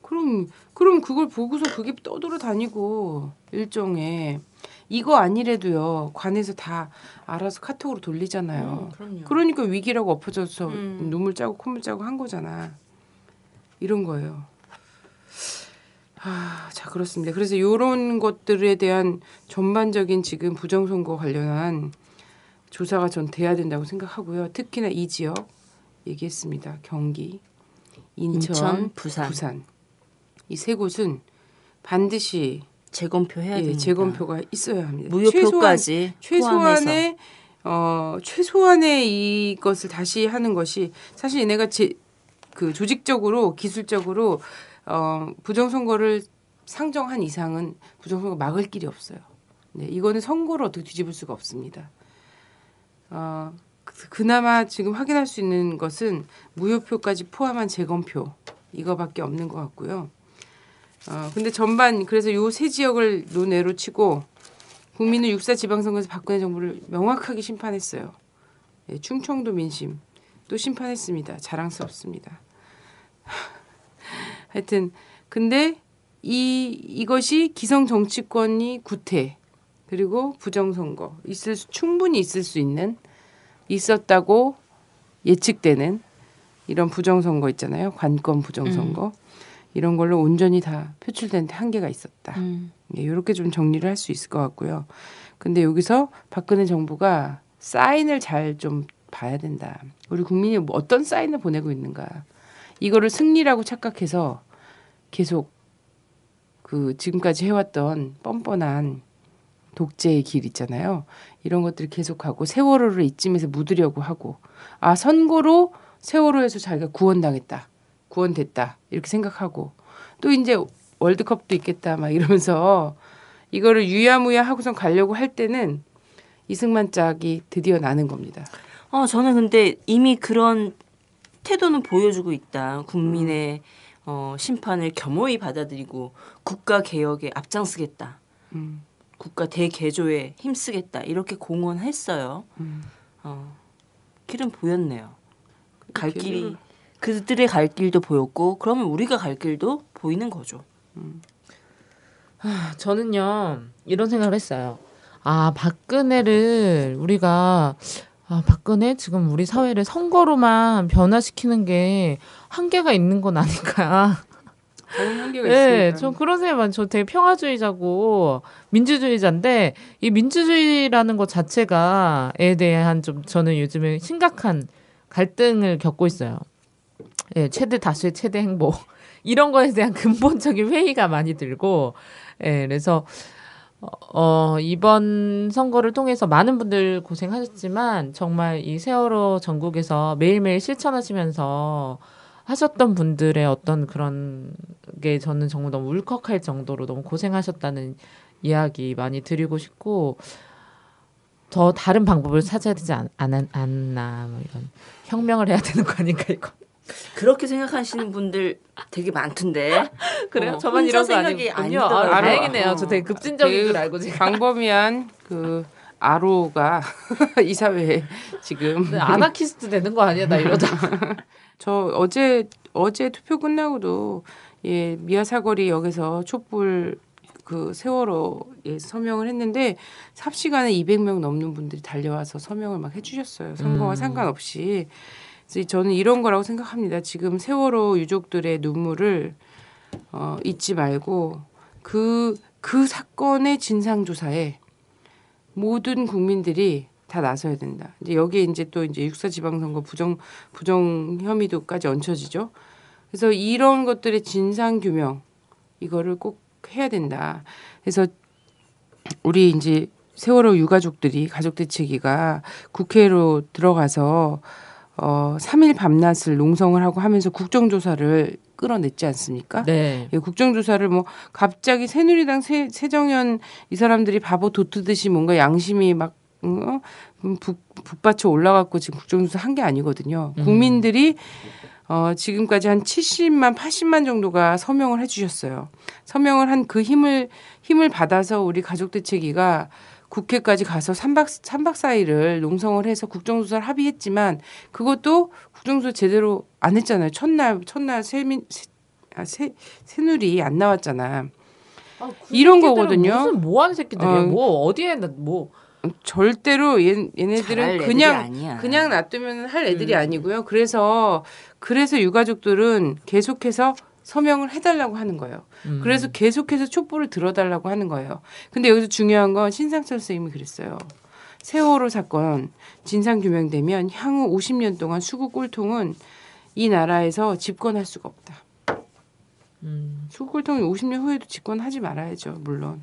E: 그럼 그걸 보고서 그게 떠돌아다니고 일종의 이거 아니래도요. 관에서 다 알아서 카톡으로 돌리잖아요. 그러니까 위기라고 엎어져서 눈물 짜고 콧물 짜고 한 거잖아. 이런 거예요. 자 그렇습니다. 그래서 이런 것들에 대한 전반적인 지금 부정선거 관련한 조사가 전 돼야 된다고 생각하고요. 특히나 이 지역 얘기했습니다. 경기, 인천 부산. 이 세 곳은 반드시
F: 재검표 해야 됩니다.
E: 재검표가 있어야 합니다.
F: 무효표까지
E: 최소한의 이것을 다시 하는 것이 사실 얘네가 그 조직적으로 기술적으로 부정선거를 상정한 이상은 부정선거 막을 길이 없어요. 네, 이거는 선거를 어떻게 뒤집을 수가 없습니다. 그나마 지금 확인할 수 있는 것은 무효표까지 포함한 재검표 이거밖에 없는 것 같고요. 근데 전반 그래서 요 세 지역을 논외로 치고 국민은 6.4 지방선거에서 박근혜 정부를 명확하게 심판했어요. 예, 충청도 민심 또 심판했습니다. 자랑스럽습니다. 하여튼 근데 이것이 기성 정치권이 구태 그리고 부정선거 충분히 있을 수 있는 있었다고 예측되는 이런 부정선거 있잖아요. 관권 부정선거 이런 걸로 온전히 다 표출되는데 한계가 있었다. 예, 이렇게 좀 정리를 할 수 있을 것 같고요. 근데 여기서 박근혜 정부가 사인을 잘 좀 봐야 된다. 우리 국민이 뭐 어떤 사인을 보내고 있는가. 이거를 승리라고 착각해서 계속 그 지금까지 해왔던 뻔뻔한 독재의 길 있잖아요. 이런 것들을 계속하고 세월호를 이쯤에서 묻으려고 하고 선거로 세월호에서 자기가 구원됐다 이렇게 생각하고 또 이제 월드컵도 있겠다 막 이러면서 이거를 유야무야 하고선 가려고 할 때는 이승만 짝이 드디어 나는 겁니다.
F: 저는 근데 이미 그런 태도는 보여주고 있다. 국민의 심판을 겸허히 받아들이고 국가 개혁에 앞장서겠다. 국가 대개조에 힘쓰겠다. 이렇게 공언했어요. 길은 보였네요. 갈 길이 그들의 갈 길도 보였고 그러면 우리가 갈 길도 보이는 거죠.
G: 저는요 이런 생각을 했어요. 박근혜를 우리가 박근혜 지금 우리 사회를 선거로만 변화시키는 게 한계가 있는 건 아닐까.
E: 한계가
G: 네,
E: 있으니까.
G: 저 그런 생각만. 저 되게 평화주의자고 민주주의자인데 이 민주주의라는 것 자체가에 대한 좀 저는 요즘에 심각한 갈등을 겪고 있어요. 예, 최대 다수의 최대 행복 이런 거에 대한 근본적인 회의가 많이 들고, 예, 그래서 이번 선거를 통해서 많은 분들 고생하셨지만 정말 이 세월호 전국에서 매일매일 실천하시면서 하셨던 분들의 어떤 그런 게 저는 정말 너무 울컥할 정도로 너무 고생하셨다는 이야기 많이 드리고 싶고 더 다른 방법을 찾아야 되지 않나 뭐 이런 혁명을 해야 되는 거 아닌가 이거.
F: 그렇게 생각하시는 분들 되게 많던데.
G: 그래요? 저만 이런 거
F: 생각이
G: 아니군요.
F: 아니더라고요.
G: 다행이네요. 저 되게 급진적인 줄 알고 지금.
E: 광범위한 그 아로가 이 사회에 지금
G: 아나키스트 되는 거 아니야 나 이러다.
E: 저 어제 투표 끝나고도 미아 사거리 역에서 촛불 그 세월호에 서명을 했는데 삽시간에 200명 넘는 분들이 달려와서 서명을 막 해주셨어요. 선거와 상관없이. 그래서 저는 이런 거라고 생각합니다. 지금 세월호 유족들의 눈물을 잊지 말고 그 사건의 진상조사에 모든 국민들이 다 나서야 된다. 이제 여기에 이제 또 이제 6.4 지방선거 부정 혐의도까지 얹혀지죠. 그래서 이런 것들의 진상 규명 이거를 꼭 해야 된다. 그래서 우리 이제 세월호 유가족들이 가족대책위가 국회로 들어가서 3일 밤낮을 농성을 하고 하면서 국정조사를 끌어냈지 않습니까?
G: 네.
E: 예, 국정조사를 뭐 갑자기 새누리당 새정연 이 사람들이 바보 돋트듯이 뭔가 양심이 막 북받쳐 올라갔고 지금 국정조사 한 게 아니거든요. 국민들이 지금까지 한 70만, 80만 정도가 서명을 해주셨어요. 서명을 한 그 힘을 받아서 우리 가족대책위가 국회까지 가서 3박 4일을 농성을 해서 국정조사를 합의했지만 그것도 국정조사 제대로 안 했잖아요. 첫날 새누리 안 나왔잖아. 이런 거거든요.
G: 무슨 뭐하는 새끼들이야. 뭐 어디에 뭐.
E: 절대로 얘네들은
F: 아니야.
E: 그냥 놔두면 할 애들이 아니고요. 그래서 유가족들은 계속해서 서명을 해달라고 하는 거예요. 그래서 계속해서 촛불을 들어달라고 하는 거예요. 근데 여기서 중요한 건 신상철 선생님이 그랬어요. 세월호 사건 진상규명되면 향후 50년 동안 수구 꼴통은 이 나라에서 집권할 수가 없다. 수구 꼴통이 50년 후에도 집권하지 말아야죠. 물론.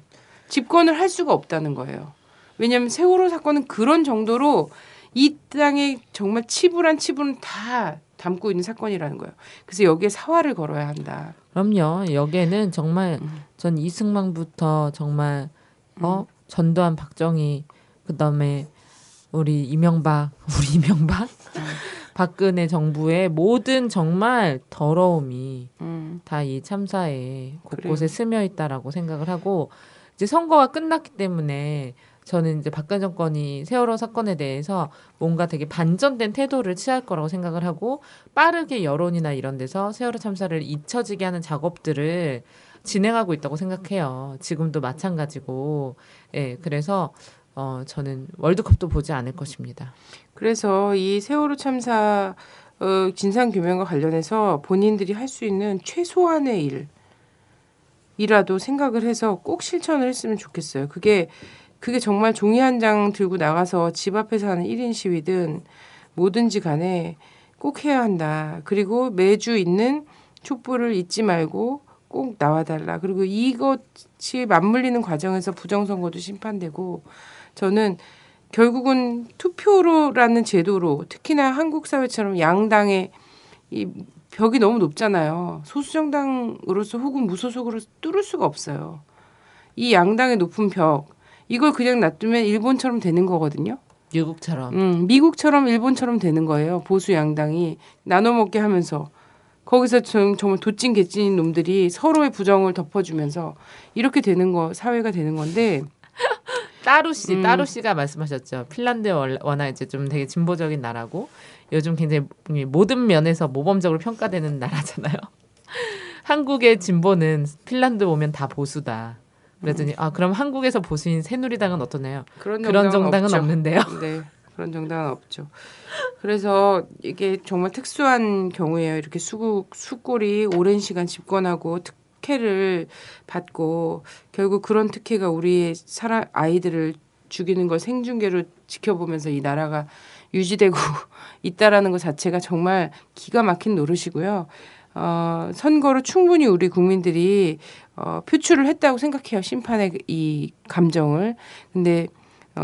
E: 집권을 할 수가 없다는 거예요. 왜냐하면 세월호 사건은 그런 정도로 이 땅에 정말 치부란 치부는 다 담고 있는 사건이라는 거예요. 그래서 여기에 사활을 걸어야 한다.
G: 그럼요. 여기에는 정말 전 이승만부터 정말 전두환, 박정희, 그다음에 우리 이명박, 박근혜 정부의 모든 정말 더러움이 다 이 참사에 곳곳에 스며 있다라고 생각을 하고 이제 선거가 끝났기 때문에 저는 이제 박근혜 정권이 세월호 사건에 대해서 뭔가 되게 반전된 태도를 취할 거라고 생각을 하고 빠르게 여론이나 이런 데서 세월호 참사를 잊혀지게 하는 작업들을 진행하고 있다고 생각해요. 지금도 마찬가지고. 예, 그래서 저는 월드컵도 보지 않을 것입니다.
E: 그래서 이 세월호 참사 진상규명과 관련해서 본인들이 할 수 있는 최소한의 일이라도 생각을 해서 꼭 실천을 했으면 좋겠어요. 그게 정말 종이 한 장 들고 나가서 집 앞에서 하는 1인 시위든 뭐든지 간에 꼭 해야 한다. 그리고 매주 있는 촛불을 잊지 말고 꼭 나와달라. 그리고 이것이 맞물리는 과정에서 부정선거도 심판되고 저는 결국은 투표로라는 제도로 특히나 한국 사회처럼 양당의 이 벽이 너무 높잖아요. 소수정당으로서 혹은 무소속으로서 뚫을 수가 없어요. 이 양당의 높은 벽 이걸 그냥 놔두면 일본처럼 되는 거거든요. 미국처럼 일본처럼 되는 거예요. 보수 양당이 나눠먹게 하면서 거기서 정말 도찐 개찐인 놈들이 서로의 부정을 덮어주면서 이렇게 되는 거 사회가 되는 건데
G: 따루 씨가 말씀하셨죠. 핀란드 워낙 이제 좀 되게 진보적인 나라고 요즘 굉장히 모든 면에서 모범적으로 평가되는 나라잖아요. 한국의 진보는 핀란드 오면 다 보수다. 그랬더니 그럼 한국에서 보수인 새누리당은 어떠나요?
E: 그런
G: 정당은
E: 없죠.
G: 없는데요.
E: 네, 그런 정당은 없죠. 그래서 이게 정말 특수한 경우예요. 이렇게 수골이 오랜 시간 집권하고 특혜를 받고 결국 그런 특혜가 우리의 아이들을 죽이는 걸 생중계로 지켜보면서 이 나라가 유지되고 있다라는 것 자체가 정말 기가 막힌 노릇이고요. 선거로 충분히 우리 국민들이 표출을 했다고 생각해요. 심판의 이 감정을. 근데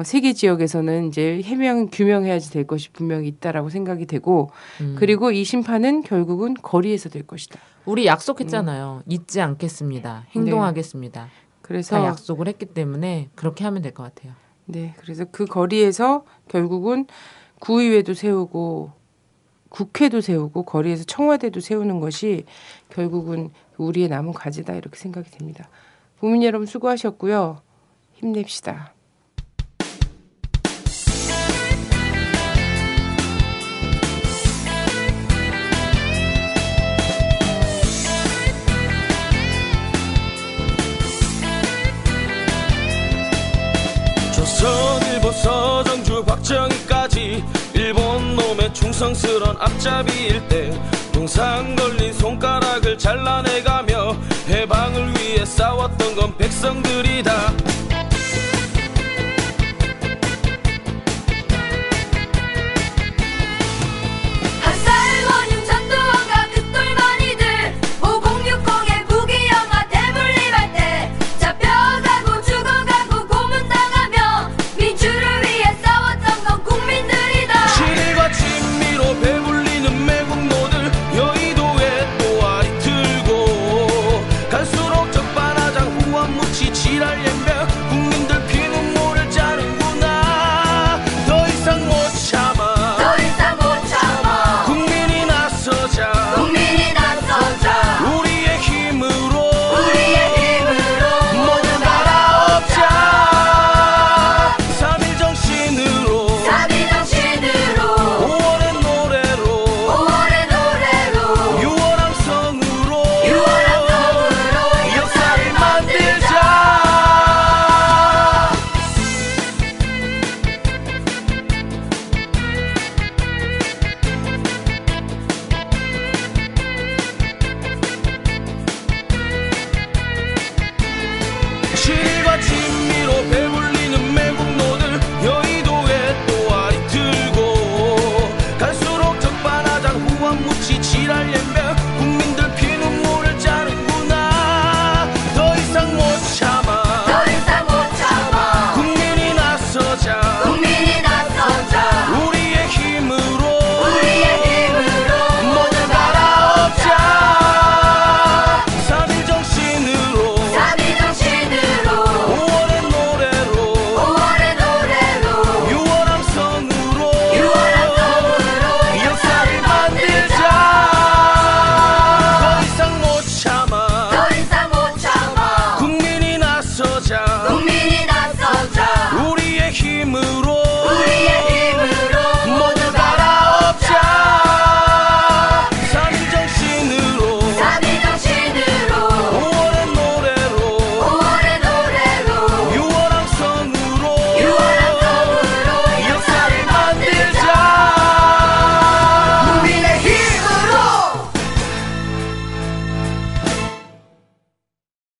E: 세계 지역에서는 이제 규명해야지 될 것이 분명히 있다라고 생각이 되고 그리고 이 심판은 결국은 거리에서 될 것이다.
G: 우리 약속했잖아요. 잊지 않겠습니다. 행동하겠습니다.
E: 네. 그래서
G: 다 약속을 했기 때문에 그렇게 하면 될 것 같아요.
E: 네, 그래서 그 거리에서 결국은 구의회도 세우고 국회도 세우고 거리에서 청와대도 세우는 것이 결국은 우리의 남은 과제다 이렇게 생각이 됩니다. 국민 여러분 수고하셨고요. 힘냅시다.
H: 조선일보 서정주 박정희까지 일본 놈의 충성스런 앞잡이일 때 동상 걸린 손가락을 잘라내가며 해방을 위해 싸웠던 건 백성들이다. 시